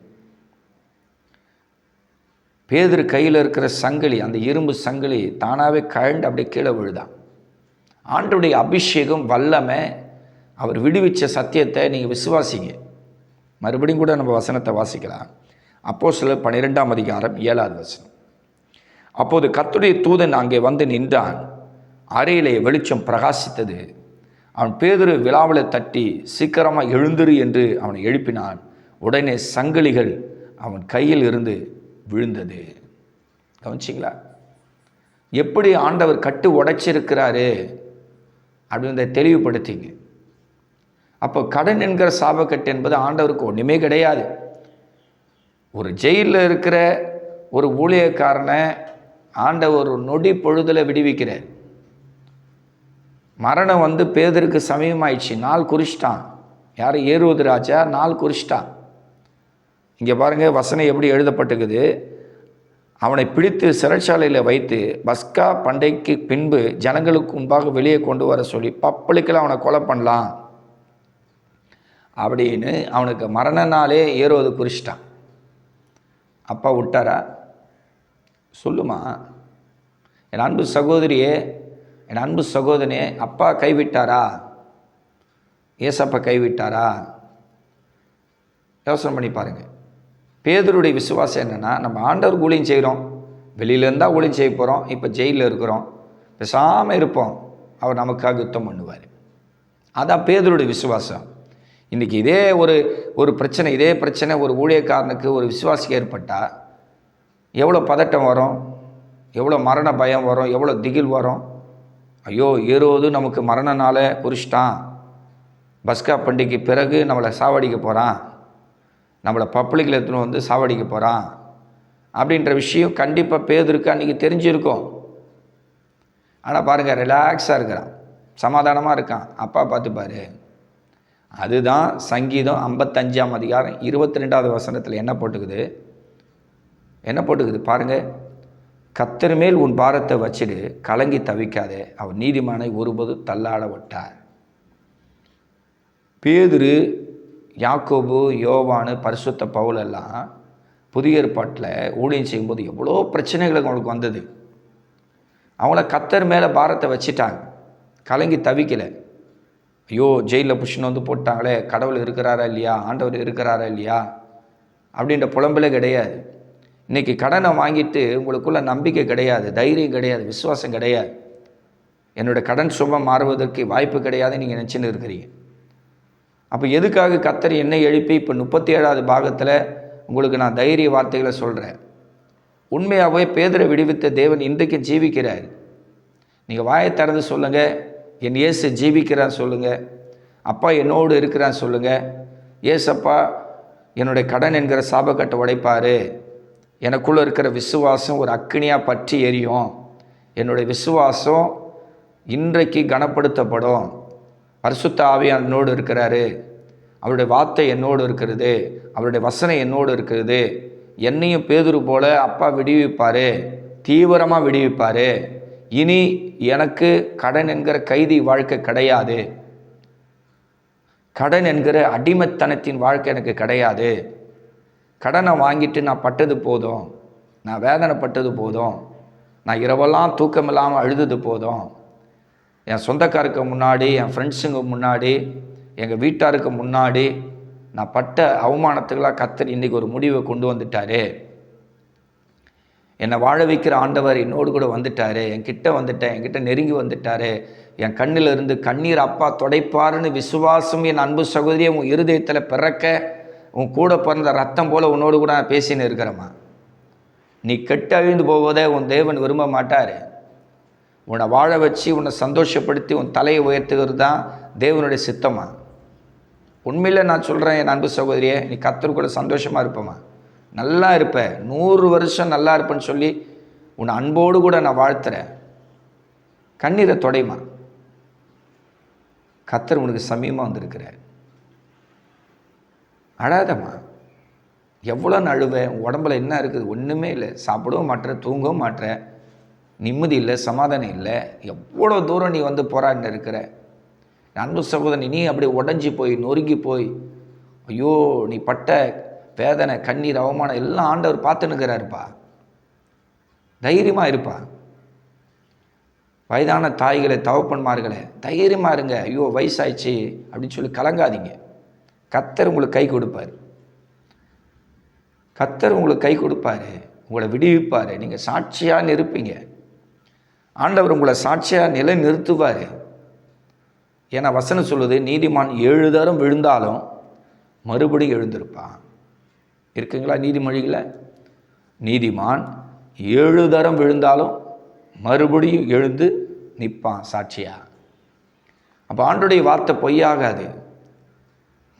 A: பேதுரு கையில் இருக்கிற சங்கிலி, அந்த இரும்பு சங்கிலி தானாகவே கழண்டு அப்படியே கீழே விழுதான். ஆண்டவருடைய அபிஷேகம் வல்லமை, அவர் விடுவிச்ச சத்தியத்தை நீங்கள் விசுவாசிங்க. மறுபடியும் கூட நம்ம வசனத்தை வாசிக்கலாம். அப்போஸ்தலர் 12ஆம் அதிகாரம் 7வது வசனம். அப்போது கர்த்தருடைய தூதன் அங்கே வந்து நின்றான். அறையிலே வெளிச்சம் பிரகாசித்தது. அவன் பேதுரு விலாவில் தட்டி, சீக்கிரமாக எழுந்திரு என்று அவனை எழுப்பினான். உடனே சங்கிலிகள் அவன் கையில் இருந்து விழுந்தது. கவனிச்சிங்களா? எப்படி ஆண்டவர் கட்டு உடைச்சிருக்கிறாரு அப்படின்னு தெளிவுபடுத்திங்க. அப்போ கடன் என்கிற சாபக்கட்டு என்பது ஆண்டவருக்கு ஒன்றுமே கிடையாது. ஒரு ஜெயிலில் இருக்கிற ஒரு ஊழியக்காரனை ஆண்டவர் ஒரு நொடி பொழுதில் விடுவிக்கிறார். மரணம் வந்து பேதருக்கு சமயமாயிடுச்சு, நாள் குறிச்சிட்டான். யார்? ஏரோது ராஜா நாள் குறிச்சிட்டான். இங்கே பாருங்கள் வசனம் எப்படி எழுதப்பட்டுக்குது. அவனை பிடித்து சிறைச்சாலையில் வைத்து பஸ்கா பண்டைக்கு பின்பு ஜனங்களுக்கு முன்பாக வெளியே கொண்டு வர சொல்லி பப்பளிக்கெல்லாம் அவனை கொலை பண்ணலாம் அப்படின்னு அவனுக்கு மரண நாளே ஏரோது குறிச்சிட்டான். அப்பா விட்டாரா? சொல்லுமா என் அன்பு சகோதரியே, என் அன்பு சகோதரனே, அப்பா கைவிட்டாரா? ஏசப்பா கைவிட்டாரா? யோசனை பண்ணி பாருங்கள். பேதுருடைய விசுவாசம் என்னென்னா, நம்ம ஆண்டவர் ஊழியம் செய்கிறோம், வெளியிலேருந்தால் ஊழியம் செய்ய போகிறோம், இப்போ ஜெயிலில் இருக்கிறோம், பேசாமல் இருப்போம், அவர் நமக்காக யுத்தம் பண்ணுவார். அதான் பேதுருடைய விசுவாசம். இன்றைக்கி இதே ஒரு பிரச்சனை, இதே பிரச்சனை ஒரு ஊழியக்காரனுக்கு, ஒரு விசுவாசிக்கு ஏற்பட்டால் எவ்வளோ பதட்டம் வரும், எவ்வளோ மரண பயம் வரும், எவ்வளோ திகில் வரும். ஐயோ, ஏரோது நமக்கு மரண நாளை குறிச்சிட்டான், பஸ்கா பண்டிகைக்கு பிறகு நம்மளை சாவடிக்க போகிறான், நம்மளை பப்ளிக்கில் எடுத்துன்னு வந்து சாவடிக்க போகிறான் அப்படின்ற விஷயம் கண்டிப்பாக பேதுருக்கு அன்றைக்கி தெரிஞ்சிருக்கும். ஆனால் பாருங்கள், ரிலாக்ஸாக இருக்கிறான், சமாதானமாக இருக்கான், அப்பா பார்த்துப்பாரு. அதுதான் சங்கீதம் 55ஆம் அதிகாரம் 22வது வசனத்தில் என்ன போட்டுக்குது பாருங்கள். கர்த்தர் மேல் உன் பாரத்தை வச்சிடு, கலங்கி தவிக்காதே, அவர் நீதிமானை ஒருபோது தள்ளாட விட்டார். பேதுரு, யாக்கோபு, யோவானு, பரிசுத்த பவுல் எல்லாம் புதிய ஏற்பாட்டில் ஊழியம் செய்யும்போது எவ்வளோ பிரச்சனைகள் அவங்களுக்கு வந்தது. அவங்கள கர்த்தர் மேலே பாரத்தை வச்சிட்டாங்க, கலங்கி தவிக்கலை. ஐயோ, ஜெயிலில் புஷ்ஷன் வந்து போட்டாங்களே, கடவுள் இருக்கிறாரா இல்லையா, ஆண்டவர் இருக்கிறாரா இல்லையா அப்படின்ற புலம்பலே கிடையாது. இன்றைக்கி கடனை வாங்கிட்டு உங்களுக்குள்ள நம்பிக்கை கிடையாது, தைரியம் கிடையாது, விசுவாசம் கிடையாது. என்னோடய கடன் சுபம் மாறுவதற்கு வாய்ப்பு கிடையாது நீங்கள் நினச்சின்னு இருக்கிறீங்க. அப்போ எதுக்காக கர்த்தர் என்னை எழுப்பி இப்போ 37வது பாகத்தில் உங்களுக்கு நான் தைரிய வார்த்தைகளை சொல்கிறேன். உண்மையாகவே பேதுரை விடுவித்த தேவன் இன்றைக்கு ஜீவிக்கிறார். நீங்கள் வாயை திறந்து சொல்லுங்கள், என் இயேசு ஜீவிக்கிறான்னு சொல்லுங்கள். அப்பா என்னோடு இருக்கிறான்னு சொல்லுங்கள். ஏசப்பா என்னுடைய கடன் என்கிற சாபக்கட்டை உடைப்பார். எனக்குள்ளே இருக்கிற விசுவாசம் ஒரு அக்கினியாக பற்றி எரியும். என்னுடைய விசுவாசம் இன்றைக்கு கனப்படுத்தப்படும். பரிசுத்த ஆவியானவர் என்னோடு இருக்கிறாரு, அவருடைய வார்த்தை என்னோடு இருக்கிறது, அவருடைய வசனம் என்னோடு இருக்கிறது. என்னையும் பேதுரு போல அப்பா விடுவிப்பார், தீவிரமாக விடுவிப்பார். இனி எனக்கு கடன் என்கிற கைதி வாழ்க்கை கிடையாது, கடன் என்கிற அடிமைத்தனத்தின் வாழ்க்கை எனக்கு கிடையாது. கடனை வாங்கிட்டு நான் பட்டது போதும், நான் வேதனைப்பட்டது போதும், நான் இரவெல்லாம் தூக்கம் இல்லாமல் அழுதது போதும். என் சொந்தக்காருக்கு முன்னாடி, என் ஃப்ரெண்ட்ஸுங்க முன்னாடி, எங்கள் வீட்டாருக்கு முன்னாடி நான் பட்ட அவமானத்துக்கெல்லாம் கர்த்தர் இன்றைக்கி ஒரு முடிவை கொண்டு வந்துட்டார். என்னை வாழ வைக்கிற ஆண்டவர் என்னோடு கூட வந்துட்டார், என்கிட்ட வந்துட்டேன், என்கிட்ட நெருங்கி வந்துட்டார். என் கண்ணில் இருந்து கண்ணீர் அப்பா துடைப்பாருன்னு விசுவாசம் என் அன்பு சகோதரியை உன் இருதயத்தில் பிறக்க, உன் கூட பிறந்த ரத்தம் போல் உன்னோடு கூட நான் பேசின்னு இருக்கிறேம்மா. நீ கெட்டு அழிந்து போவதை உன் தேவன் விரும்ப மாட்டார். உன்னை வாழ வச்சு உன்னை சந்தோஷப்படுத்தி உன் தலையை உயர்த்துகிறது தான் தேவனுடைய சித்தமா. உண்மையில் நான் சொல்கிறேன் என் அன்பு சகோதரியே, நீ கர்த்தர் கூட சந்தோஷமாக இருப்பம்மா, நல்லா இருப்ப, 100 வருஷம் நல்லா இருப்பேன்னு சொல்லி உன்னை அன்போடு கூட நான் வாழ்த்துறேன். கண்ணீரை தொடைமா, கர்த்தர் உனக்கு சமீபமாக வந்திருக்கிறார். அழாதம்மா. எவ்வளோ அழுவேன், உடம்புல என்ன இருக்குது, ஒன்றுமே இல்லை, சாப்பிடவும் மாட்டேற, தூங்கவும் மாட்டேற, நிம்மதி இல்லை, சமாதானம் இல்லை. எவ்வளோ தூரம் நீ வந்து போராடின்னு இருக்கிற அன்பு சகோதரன். நீ அப்படி உடஞ்சி போய் நொறுங்கி போய், ஐயோ நீ பட்ட வேதனை, கண்ணீர், அவமானம் எல்லாம் ஆண்டவர் பார்த்துன்னுக்கிறாருப்பா. தைரியமாக இருப்பா. வயதான தாய்களை, தகப்பன்மார்களை, தைரியமாக இருங்க, ஐயோ வயசாயிடுச்சு அப்படின்னு சொல்லி கலங்காதீங்க. கர்த்தர் உங்களுக்கு கை கொடுப்பார். கர்த்தர் உங்களுக்கு கை கொடுப்பார், உங்களை விடுவிப்பார். நீங்கள் சாட்சியாக இருப்பீங்க. ஆண்டவர் உங்களை சாட்சியாக நிலை நிறுத்துவார். ஏன்னா வசனம் சொல்லுது, நீதிமான் 7 தரம் விழுந்தாலும் மறுபடியும் எழுந்திருப்பான். இருக்குங்களா நீதிமொழிகளை? நீதிமான் 7 தரம் விழுந்தாலும் மறுபடியும் எழுந்து நிற்பான் சாட்சியா. அப்போ ஆண்டோடைய வார்த்தை பொய்யாகாது.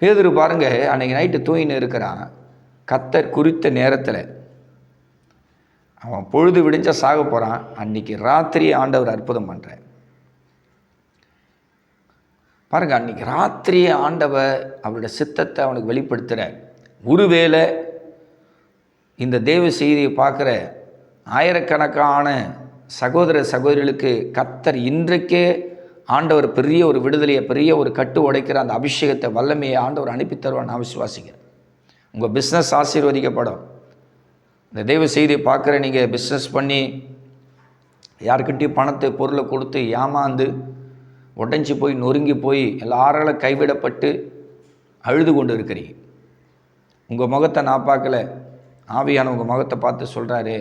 A: பேதுரு பாருங்க, அன்னைக்கு நைட்டு தூங்கின்னு இருக்கிறான். கர்த்தர் குறித்த நேரத்தில் அவன் பொழுது விடிஞ்சா சாக போகிறான். அன்னைக்கு ராத்திரி ஆண்டவர் அற்புதம் பண்ணுறார். பாருங்க, அன்னைக்கு ராத்திரி ஆண்டவர் அவருடைய சித்தத்தை அவனுக்கு வெளிப்படுத்துகிறார். ஒருவேளை இந்த தேவ செய்தியை பார்க்குற ஆயிரக்கணக்கான சகோதர சகோதரிகளுக்கு கர்த்தர் இன்றைக்கே ஆண்டவர் பெரிய ஒரு விடுதலையை, பெரிய ஒரு கட்டு உடைக்கிற அந்த அபிஷேகத்தை, வல்லமையை ஆண்டவர் அனுப்பி தருவான்னு நான் விசுவாசிக்கிறேன். உங்கள் பிஸ்னஸ் ஆசீர்வதிக்கப்படும். இந்த தெய்வ செய்தியை பார்க்குற நீங்கள் பிஸ்னஸ் பண்ணி யாருக்கிட்டையும் பணத்தை, பொருளை கொடுத்து ஏமாந்து உடைஞ்சி போய் நொறுங்கி போய் எல்லாரால கைவிடப்பட்டு அழுது கொண்டு இருக்கிறீங்க. உங்கள் முகத்தை நான் பார்க்கல, ஆவியான உங்கள் முகத்தை பார்த்து சொல்கிறாரு,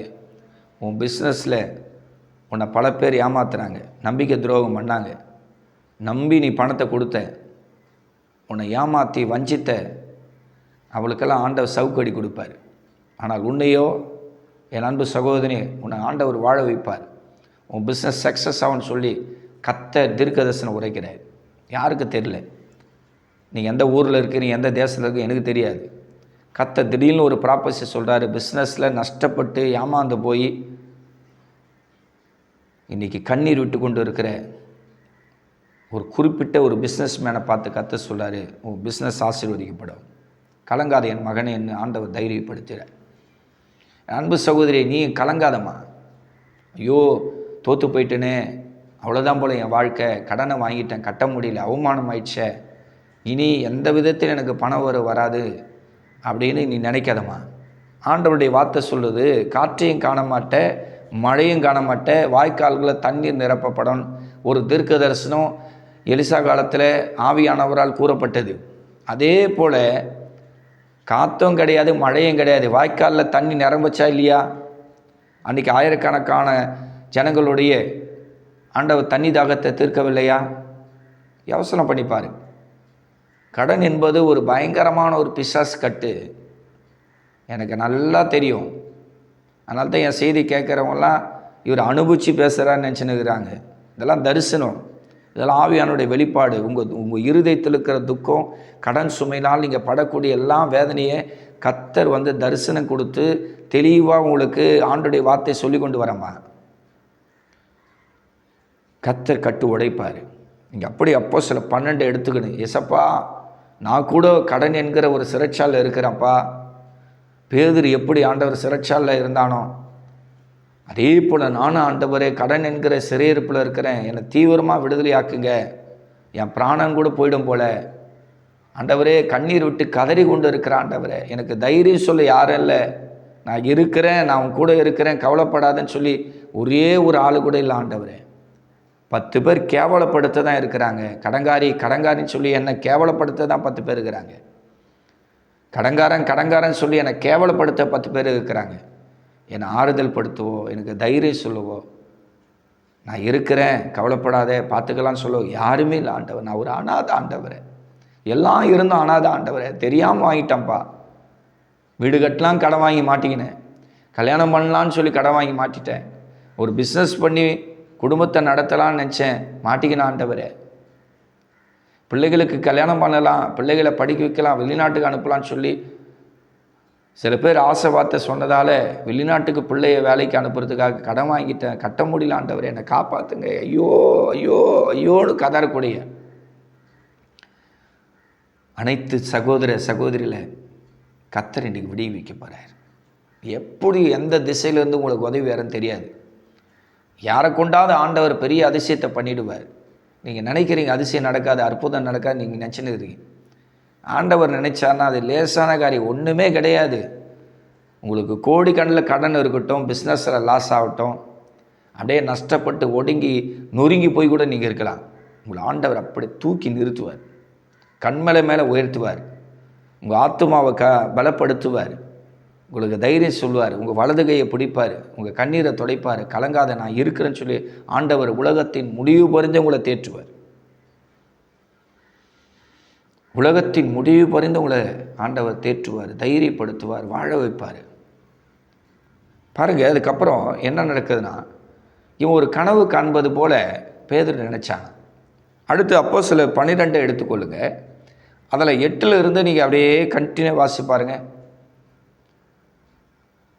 A: உன் பிஸ்னஸில் உன்னை பல பேர் ஏமாத்துறாங்க, நம்பிக்கை துரோகம் பண்ணாங்க, நம்பி நீ பணத்தை கொடுத்த, உன்னை ஏமாற்றி வஞ்சித்த, அவளுக்கெல்லாம் ஆண்டவர் சவுக்கடி கொடுப்பார். ஆனால் உன்னையோ என் அன்பு சகோதரி, உன்னை ஆண்டவர் வாழ வைப்பார். உன் பிஸ்னஸ் சக்ஸஸ் ஆகும்னு சொல்லி கர்த்தர் தீர்க்கதரிசனம் உரைக்கிறார். யாருக்கு தெரியல, நீங்கள் எந்த ஊரில் இருக்கிறீங்க, எந்த தேசத்தில் இருக்கு எனக்கு தெரியாது. கர்த்தர் திடீர்னு ஒரு ப்ராப்பர்சி சொல்கிறாரு. பிஸ்னஸில் நஷ்டப்பட்டு ஏமாந்து போய் இன்றைக்கி கண்ணீர் விட்டு கொண்டு இருக்கிற ஒரு குறிப்பிட்ட ஒரு பிஸ்னஸ் மேனை பார்த்து கர்த்தர் சொல்கிறாரு, உன் பிஸ்னஸ் ஆசீர்வதிக்கப்படும், கலங்காத என் மகனை என்ன ஆண்டவர் தைரியப்படுத்துகிறார். அன்பு சகோதரி, நீ கலங்காதம்மா. ஐயோ தோற்று போயிட்டேனே, அவ்வளோதான் போல் என் வாழ்க்கை, கடனை வாங்கிட்டேன், கட்ட முடியல, அவமானம் ஆயிடுச்சே, இனி எந்த விதத்தில் எனக்கு பணம் வராது அப்படின்னு நீ நினைக்காதம்மா. ஆண்டவருடைய வார்த்தை சொல்லுது, காற்றையும் காண மாட்டேன், மழையும் காண மாட்டேன், வாய்க்கால்களில் தண்ணீர் நிரப்பப்படும். ஒரு தீர்க்க தரிசனம் எலிசா காலத்தில் ஆவியானவரால் கூறப்பட்டது. அதே போல் காற்றும் கிடையாது, மழையும் கிடையாது, வாய்க்காலில் தண்ணி நிரம்பச்சா இல்லையா? அன்றைக்கி ஆயிரக்கணக்கான ஜனங்களுடைய ஆண்டவர் தண்ணி தாகத்தை தீர்க்கவில்லையா? யோசனை பண்ணிப்பார். கடன் என்பது ஒரு பயங்கரமான ஒரு பிசாசு கட்டு, எனக்கு நல்லா தெரியும். அதனால தான் என் செய்தி கேட்குறவங்களாம் இவர் அனுபவித்து பேசுகிறான்னு நினச்சினுக்கிறாங்க. இதெல்லாம் தரிசனம், இதெல்லாம் ஆவியானுடைய வெளிப்பாடு. உங்கள் இருதயத்தில் இருக்கிற துக்கம், கடன் சுமையினால் நீங்கள் படக்கூடிய எல்லா வேதனையை கர்த்தர் தரிசனம் கொடுத்து தெளிவாக உங்களுக்கு ஆண்டுடைய வார்த்தை சொல்லி கொண்டு வரமா. கர்த்தர் கட்டு உடைப்பார். நீங்கள் அப்படி அப்போஸ்தலர் 12 எடுத்துக்கணும். ஏசப்பா, நான் கூட கடன் என்கிற ஒரு சிறைச்சாலையில் இருக்கிறேன்ப்பா. பேதுரு எப்படி ஆண்டவர் சிறைச்சாலையில் இருந்தானோ அதே போல் நானும் ஆண்டவரே கடன் என்கிற சிறையிருப்பில் இருக்கிறேன், என்னை தீவிரமாக விடுதலை ஆக்குங்க, என் பிராணம் கூட போயிடும் போல. ஆண்டவரே, கண்ணீர் விட்டு கதறி கொண்டு இருக்கிற ஆண்டவரே, எனக்கு தைரியம் சொல்ல யாரும் இல்லை, நான் இருக்கிறேன், நான் உன் கூட இருக்கிறேன், கவலைப்படாதன்னு சொல்லி ஒரே ஒரு ஆள் கூட இல்லை ஆண்டவரே. 10 பேர் கேவலப்படுத்த தான் இருக்கிறாங்க. கடங்காரின்னு சொல்லி என்னை கேவலப்படுத்த தான் 10 பேர் இருக்கிறாங்க. கடங்காரன் சொல்லி என்னை கேவலப்படுத்த 10 பேர் இருக்கிறாங்க. என்னை ஆறுதல் படுத்துவோ, எனக்கு தைரியம் சொல்லுவோ, நான் இருக்கிறேன், கவலைப்படாதே, பார்த்துக்கலான்னு சொல்லுவோ யாருமே இல்லை ஆண்டவர். நான் ஒரு அனாதை ஆண்டவரே, எல்லாம் இருந்தும் அனாதை ஆண்டவரே, தெரியாமல் வாங்கிட்டேன்ப்பா. வீடு கட்டலாம் கடன் வாங்கி மாட்டிக்கினேன், கல்யாணம் பண்ணலான்னு சொல்லி கடன் வாங்கி மாட்டிட்டேன், ஒரு பிஸ்னஸ் பண்ணி குடும்பத்தை நடத்தலான்னு நினச்சேன், மாட்டிக்கினேன் ஆண்டவரே. பிள்ளைகளுக்கு கல்யாணம் பண்ணலாம், பிள்ளைகளை படிக்க வைக்கலாம், வெளிநாட்டுக்கு அனுப்பலான்னு சொல்லி சில பேர் ஆசை வார்த்தை சொன்னதால் வெளிநாட்டுக்கு பிள்ளைய வேலைக்கு அனுப்புறதுக்காக கடன் வாங்கிட்டேன், கட்ட முடியல ஆண்டவரே, என்னை காப்பாற்றுங்க, ஐயோ ஐயோ ஐயோன்னு கதறக்கூடிய அனைத்து சகோதர சகோதரியில் கர்த்தர் இன்றைக்கு விடுவிக்க போகிறார். எப்படி எந்த திசையிலேருந்து உங்களுக்கு உதவி வேறன்னு தெரியாது. யாரை கொண்டாவது ஆண்டவர் பெரிய அதிசயத்தை பண்ணிவிடுவார். நீங்கள் நினைக்கிறீங்க அதிசயம் நடக்காது, அற்புதம் நடக்காது, நீங்கள் நினச்சினுக்கிறீங்க. ஆண்டவர் நினைச்சார்னா அது லேசான காரியம் ஒன்றுமே கிடையாது. உங்களுக்கு கோடிக்கணக்கில் கடன் இருக்கட்டும், பிஸ்னஸில் லாஸ் ஆகட்டும், அப்படியே நஷ்டப்பட்டு ஒடுங்கி நொறுங்கி போய் கூட நீங்கள் இருக்கலாம். உங்களை ஆண்டவர் அப்படி தூக்கி நிறுத்துவார், கண்மலை மேலே உயர்த்துவார், உங்கள் ஆத்துமாவை பலப்படுத்துவார், உங்களுக்கு தைரியம் சொல்லுவார், உங்கள் வலது கையை பிடிப்பார், உங்கள் கண்ணீரை துடைப்பார். கலங்காத, நான் இருக்கிறேன்னு சொல்லி ஆண்டவர் உலகத்தின் முடிவு பறிந்து உங்களை தேற்றுவார். உலகத்தின் முடிவு பறிந்து உங்களை ஆண்டவர் தேற்றுவார், தைரியப்படுத்துவார், வாழ வைப்பார். பாருங்கள், அதுக்கப்புறம் என்ன நடக்குதுன்னா, இவன் ஒரு கனவு காண்பது போல பேதுரு நினச்சாங்க. அடுத்து அப்போஸ்தலர் 12 எடுத்துக்கொள்ளுங்க. அதில் 8 இருந்து நீங்கள் அப்படியே கண்டினியூ வாசி பாருங்கள்.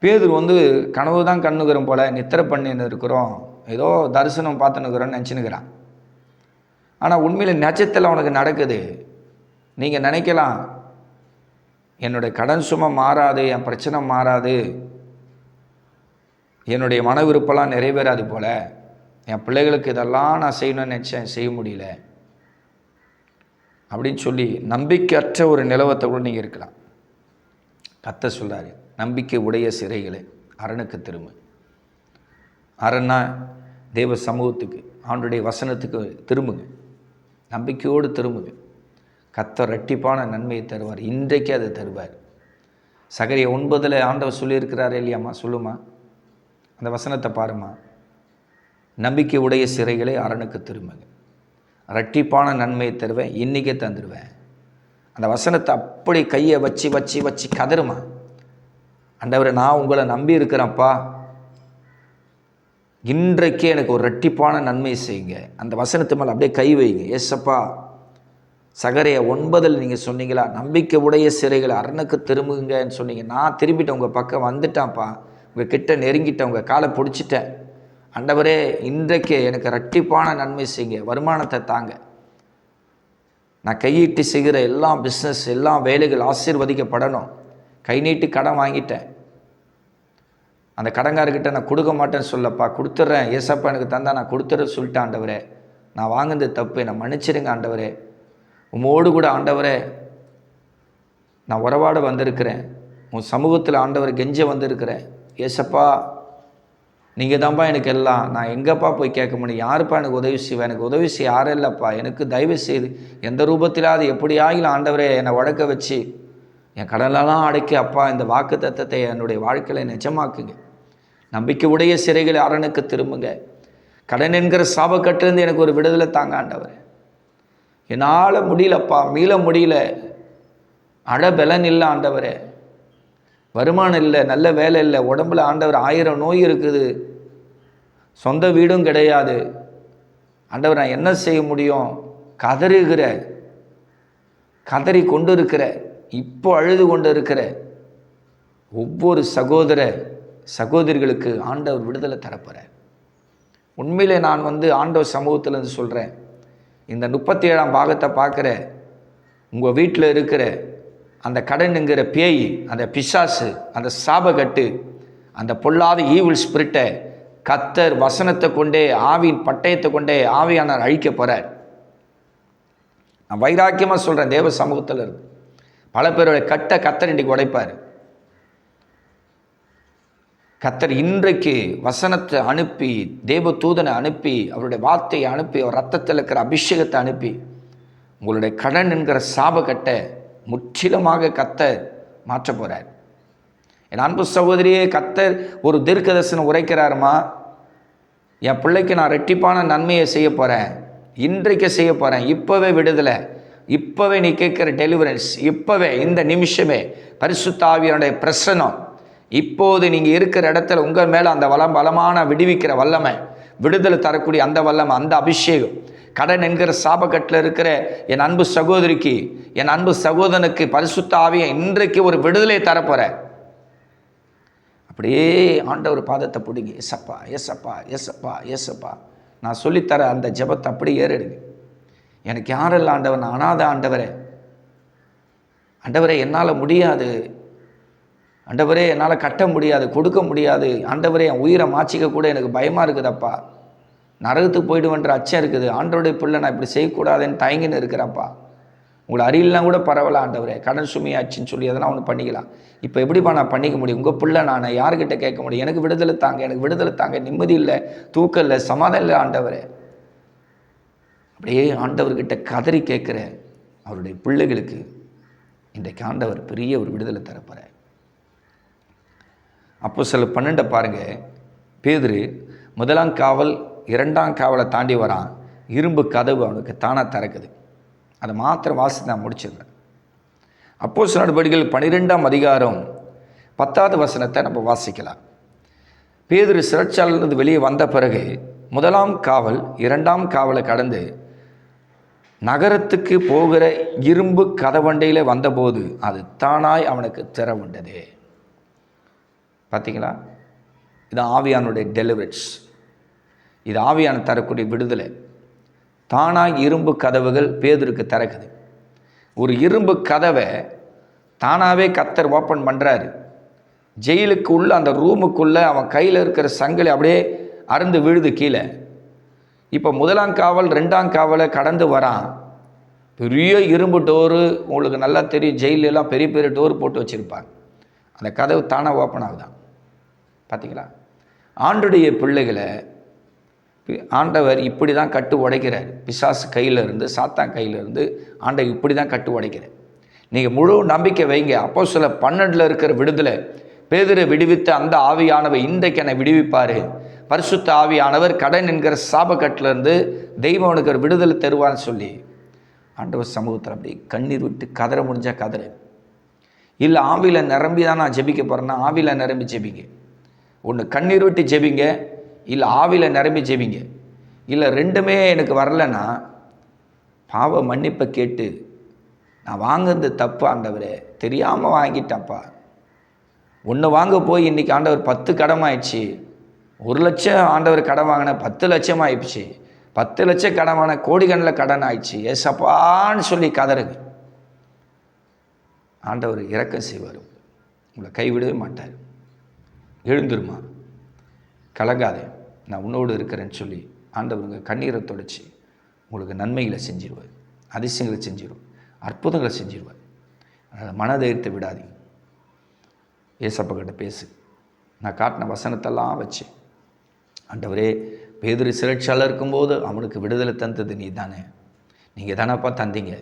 A: பேதுரு கனவு தான் கண்ணுக்கிறோம் போல், நித்திரை பண்ணின்னு இருக்கிறோம், ஏதோ தரிசனம் பார்த்துன்னுக்கிறோன்னு நினச்சின்னுக்கிறான். ஆனால் உண்மையில் நிஜத்தில் அவனுக்கு நடக்குது. நீங்கள் நினைக்கலாம், என்னுடைய கடன் சுமை மாறாது, என் பிரச்சனை மாறாது, என்னுடைய மன விருப்பம்லாம் நிறைவேறாது போல், என் பிள்ளைகளுக்கு இதெல்லாம் நான் செய்யணும்னு நினச்சேன், செய்ய முடியல அப்படின்னு சொல்லி நம்பிக்கையற்ற ஒரு நிலவத்தை கூட நீங்கள் இருக்கலாம். கர்த்தர் சொல்கிறாரு, நம்பிக்கை உடைய சிறைகளை அரணுக்கு திரும்ப. அரண்னா தேவ சமூகத்துக்கு, ஆண்டுடைய வசனத்துக்கு திரும்புங்க, நம்பிக்கையோடு திரும்புங்க. கர்த்தர் இரட்டிப்பான நன்மையை தருவார், இன்றைக்கு அதை தருவார். சகரியா 9 ஆண்டவர் சொல்லியிருக்கிறாரே இல்லையாம்மா, சொல்லுமா, அந்த வசனத்தை பாருமா. நம்பிக்கை உடைய சிறைகளை அரணுக்கு திரும்புங்க, இரட்டிப்பான நன்மையை தருவேன், இன்றைக்கே தந்துடுவேன். அந்த வசனத்தை அப்படி கையை வச்சு வச்சு வச்சு கதறுமா. ஆண்டவரே, நான் உங்களை நம்பி இருக்கிறேன்ப்பா, இன்றைக்கே எனக்கு ஒரு இரட்டிப்பான நன்மை செய்யுங்க. அந்த வசனத்து மேலே அப்படியே கை வைங்க. ஏசப்பா, சகரியா 9 நீங்கள் சொன்னீங்களா, நம்பிக்கை உடைய சிறைகளை அரணுக்கு திரும்புங்கன்னு சொன்னீங்க. நான் திரும்பிட்டேன், உங்கள் பக்கம் வந்துட்டான்ப்பா, உங்கள் கிட்ட நெருங்கிட்டேன், உங்கள் காலை பிடிச்சிட்டேன். ஆண்டவரே, இன்றைக்கு எனக்கு இரட்டிப்பான நன்மை செய்யுங்க, வருமானத்தை தாங்க. நான் கையிட்டு செய்கிற எல்லா பிஸ்னஸ், எல்லா வேலைகள் ஆசீர்வதிக்கப்படணும். கை நீட்டி கடன் வாங்கிட்டேன், அந்த கடன்காரர்கிட்ட நான் கொடுக்க மாட்டேன்னு சொல்லப்பா, கொடுத்துட்றேன். ஏசப்பா எனக்கு தந்தா நான் கொடுத்துட்றேன்னு சொல்லிட்டேன். ஆண்டவரே, நான் வாங்கினது தப்பு, என்னை மன்னிச்சிடுங்க. ஆண்டவரே, உம்மோடு கூட ஆண்டவரே நான் உறவாட வந்திருக்கிறேன், உன் சமூகத்தில் ஆண்டவர் கெஞ்ச வந்திருக்கிறேன். ஏசப்பா, நீங்கள் தான்ப்பா எனக்கு எல்லாம், நான் எங்கேப்பா போய் கேட்க முடியும், யாருப்பா எனக்கு உதவி செய்வேன், எனக்கு உதவி செய்ய யாரும் இல்லைப்பா, எனக்கு தயவு செய்து எந்த ரூபத்திலாவது எப்படியாகிலும் ஆண்டவரே என்னை உடக்க வச்சு என் கடலெல்லாம் அடைக்க அப்பா, இந்த வாக்கு தத்தத்தை என்னுடைய வாழ்க்கையில் நிஜமாக்குங்க. நம்பிக்கை உடைய சிறைகளை அரணுக்கு திரும்புங்க. கடன் என்கிற சாபக்கட்டிலிருந்து எனக்கு ஒரு விடுதலை தாங்க ஆண்டவரே. என்னால் முடியலப்பா, மீள முடியல, அழபலன் இல்லை ஆண்டவரே, வருமானம் இல்லை, நல்ல வேலை இல்லை, உடம்புல ஆண்டவர் 1000 நோய் இருக்குது, சொந்த வீடும் கிடையாது. ஆண்டவர், நான் என்ன செய்ய முடியும்? கதறுகிற, கதறி கொண்டு இருக்கிற, இப்போ அழுது கொண்டு இருக்கிற ஒவ்வொரு சகோதர சகோதரிகளுக்கு ஆண்டவர் விடுதலை தரப்போகிறார். உண்மையிலே நான் ஆண்டவர் சமூகத்திலேருந்து சொல்கிறேன், இந்த 37ஆம் பாகத்தை பார்க்குற உங்கள் வீட்டில் இருக்கிற அந்த கடனுங்கிற பேய், அந்த பிசாசு, அந்த சாபக்கட்டு, அந்த பொல்லாத ஈவில் ஸ்பிரிட்டை கர்த்தர் வசனத்தை கொண்டே, ஆவியின் பட்டயத்தை கொண்டே ஆவியானவர் அழிக்க போகிறார். நான் வைராக்கியமாக சொல்கிறேன், தேவ சமூகத்தில் இருக்கு பல பேருடைய கர்த்தர் இன்றைக்கு உடைப்பார். கர்த்தர் இன்றைக்கு வசனத்தை அனுப்பி, தேவ தூதனை அனுப்பி, அவருடைய வார்த்தையை அனுப்பி, அவர் ரத்தத்தில் இருக்கிற அபிஷேகத்தை அனுப்பி உங்களுடைய கடன் என்கிற சாபக்கட்டை முற்றிலுமாக கர்த்தர் மாற்ற போகிறார். என் அன்பு சகோதரியே, கர்த்தர் ஒரு தீர்க்கதரிசனம் உரைக்கிறாருமா, என் பிள்ளைக்கு நான் ரெட்டிப்பான நன்மையை செய்ய போகிறேன், இன்றைக்கு செய்ய போகிறேன், இப்போவே விடுதலை, இப்போவே நீ கேட்குற டெலிவரன்ஸ், இப்போவே இந்த நிமிஷமே பரிசுத்த ஆவியானுடைய பிரசனம், இப்போது நீங்கள் இருக்கிற இடத்துல உங்கள் மேலே அந்த பலமான விடுவிக்கிற வல்லமை, விடுதலை தரக்கூடிய அந்த வல்லமை, அந்த அபிஷேகம், கடன் என்கிற சாபக்கட்டில் இருக்கிற என் அன்பு சகோதரிக்கு, என் அன்பு சகோதரனுக்கு பரிசுத்த ஆவியை இன்றைக்கு ஒரு விடுதலை தரப்போகிற. அப்படியே ஆண்டவர் பாதத்தை பிடிங்க, எஸ்அப்பா எஸ்அப்பா எஸ்அப்பா எஸ்அப்பா, நான் சொல்லித்தர அந்த ஜெபத்தை அப்படி ஏறிடுங்க. எனக்கு யாரெல்லாம் ஆண்டவர், நான் அனாத ஆண்டவரே, ஆண்டவரே என்னால் முடியாது, ஆண்டவரே என்னால் கட்ட முடியாது, கொடுக்க முடியாது, ஆண்டவரே என் உயிரை மாச்சிக்க கூட எனக்கு பயமாக இருக்குதப்பா, நரகத்துக்கு போயிடுவேன்ற அச்சம் இருக்குது, ஆண்டவருடைய பிள்ளை நான் இப்படி செய்யக்கூடாதுன்னு தயங்கின்னு இருக்கிறப்பா, உங்களை அறியலாம் கூட பரவாயில்ல ஆண்டவரே, கடன் சுமையாச்சுன்னு சொல்லி எதனா ஒன்று பண்ணிக்கலாம். இப்போ எப்படிப்பா நான் பண்ணிக்க முடியும்? உங்கள் பிள்ளை நான் யார்கிட்ட கேட்க முடியும்? எனக்கு விடுதலை தாங்க, எனக்கு விடுதலை தாங்க. நிம்மதி இல்லை, தூக்கம் இல்லை, சமாதானம் இல்லை ஆண்டவரே. அப்படியே ஆண்டவர்கிட்ட கதறி கேட்குற அவருடைய பிள்ளைகளுக்கு இன்றைக்கு ஆண்டவர் பெரிய ஒரு விடுதலை தரப்போற. அப்போஸ்தலர் 12 பாருங்க. பேதுரு 1ஆம் காவல் 2ஆம் காவலை தாண்டி வரான். இரும்பு கதவு அவனுக்கு தானாக திறக்குது. அதை மாத்திரம் வாசித்து நான் முடிச்சிருந்தேன். அப்போஸ்தலர் நடவடிக்கைகள் 12ஆம் அதிகாரம் 10வது வசனத்தை நம்ம வாசிக்கலாம். பேதுரு சிறைச்சாலையிலிருந்து வெளியே வந்த பிறகு 1ஆம் காவல் 2ஆம் காவலை கடந்து நகரத்துக்கு போகிற இரும்பு கதவண்டையில் வந்தபோது அது தானாய் அவனுக்கு திறவுண்டது. பார்த்தீங்களா? இது ஆவியானுடைய டெலிவரன்ஸ். இது ஆவியான தரக்கூடிய விடுதலை. தானாய் இரும்பு கதவுகள் பேதுருக்கு திறக்குது. ஒரு இரும்பு கதவை தானாகவே கர்த்தர் ஓப்பன் பண்ணுறாரு. ஜெயிலுக்கு உள்ள அந்த ரூமுக்குள்ளே அவன் கையில் இருக்கிற சங்கிலி அப்படியே அறுந்து விழுது கீழே. இப்போ 1ஆம் காவல் 2ஆம் காவலை கடந்து வரான். பெரிய இரும்பு டோரு, உங்களுக்கு நல்லா தெரியும், ஜெயிலெல்லாம் பெரிய பெரிய டோர் போட்டு வச்சுருப்பாங்க. அந்த கதவு தானாக ஓப்பன் ஆகுதான். பார்த்தீங்களா? ஆண்டுடைய பிள்ளைகளை ஆண்டவர் இப்படி தான் கட்டு உடைக்கிறார். பிசாசு கையிலிருந்து, சாத்தான் கையிலிருந்து ஆண்டவர் இப்படி தான் கட்டு உடைக்கிறார். நீங்கள் முழு நம்பிக்கை வைங்க. அப்போஸ்தலர் 12 இருக்கிற விடுதலை, பேதுரை விடுவித்த அந்த ஆவியானவர் இன்றைக்கு என்னை விடுவிப்பார். பரிசுத்த ஆவியானவர் கடன் என்கிற சாபக்கட்டிலேருந்து தெய்வம் உனக்கு ஒரு விடுதலை தருவான்னு சொல்லி ஆண்டவர் சமூகத்தில் அப்படி கண்ணீர் விட்டு கதற முடிஞ்சால் கதற. இல்லை ஆவியில் நிரம்பி தான் நான் ஜெபிக்க போகிறேன்னா ஆவியில் நிரம்பி ஜெபிங்க. ஒன்று கண்ணீர் விட்டு ஜெபிங்க, இல்லை ஆவியில் நிரம்பி ஜெபிங்க. இல்லை ரெண்டுமே எனக்கு வரலைன்னா பாவ மன்னிப்பை கேட்டு, நான் வாங்குறது தப்பு ஆண்டவரே, தெரியாமல் வாங்கிட்டப்பா. ஒன்று வாங்க போய் இன்றைக்கி ஆண்டவர் 10 கடன் ஆயிடுச்சு. 1 லட்சம் ஆண்டவர் கடன் வாங்கின 10 லட்சம் ஆயிடுச்சு. 10 லட்சம் கடன் வாங்கின கோடிக்கணக்கில் கடன் ஆயிடுச்சு. ஏசப்பான்னு சொல்லி கதறுங்க. ஆண்டவர் இரக்கம் செய்வார். உங்களை கைவிடவே மாட்டார். எழுந்துருமா, கலங்காதே, நான் உன்னோடு இருக்கிறேன்னு சொல்லி ஆண்டவருங்க கண்ணீரை தொடச்சி உங்களுக்கு நன்மைகளை செஞ்சிருவார், அதிசயங்களை செஞ்சிருவார், அற்புதங்களை செஞ்சிருவார். அதனால் மனதைரியத்தை விடாதீங்க. ஏசப்பக்கிட்ட பேசு. நான் காட்டின வசனத்தெல்லாம் வச்சு, ஆண்டவரே பேதுரு சிறைச்சாலை இருக்கும்போது அவனுக்கு விடுதலை தந்தது நீ தானே, நீங்கள் தானப்பா தந்தீங்க.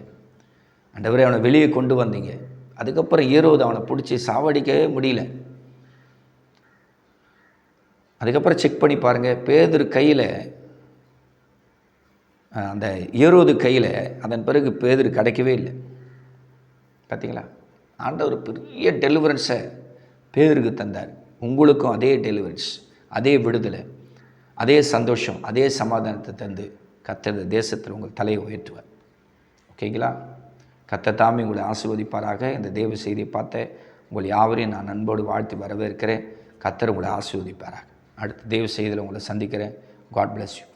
A: ஆண்டவரே அவனை வெளியே கொண்டு வந்தீங்க. அதுக்கப்புறம் ஏரோது அவனை பிடிச்சி சாவடிக்கவே முடியல. அதுக்கப்புறம் செக் பண்ணி பாருங்கள், பேதுரு கையில், அந்த ஏரோது கையில் அதன் பிறகு பேதுரு கிடைக்கவே இல்லை. பார்த்தீங்களா? ஆண்டவர் பெரிய டெலிவரன்ஸை பேதுருக்கு தந்தார். உங்களுக்கும் அதே டெலிவரன்ஸ், அதே விடுதலை, அதே சந்தோஷம், அதே சமாதானத்தை தந்து கர்த்தர் தேசத்தில் உங்கள் தலையை உயர்த்துவார். ஓகேங்களா? கர்த்தர் தாமே உங்களை ஆசீர்வதிப்பாராக. இந்த தேவ செய்தியை பார்த்த உங்கள் யாவரையும் நான் அன்போடு வாழ்த்து வரவேற்கிறேன். கர்த்தர் உங்களை ஆசீர்வதிப்பாராக. அடுத்த தேவ செய்தியில் உங்களை சந்திக்கிறேன். God bless you.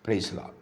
A: Praise the Lord.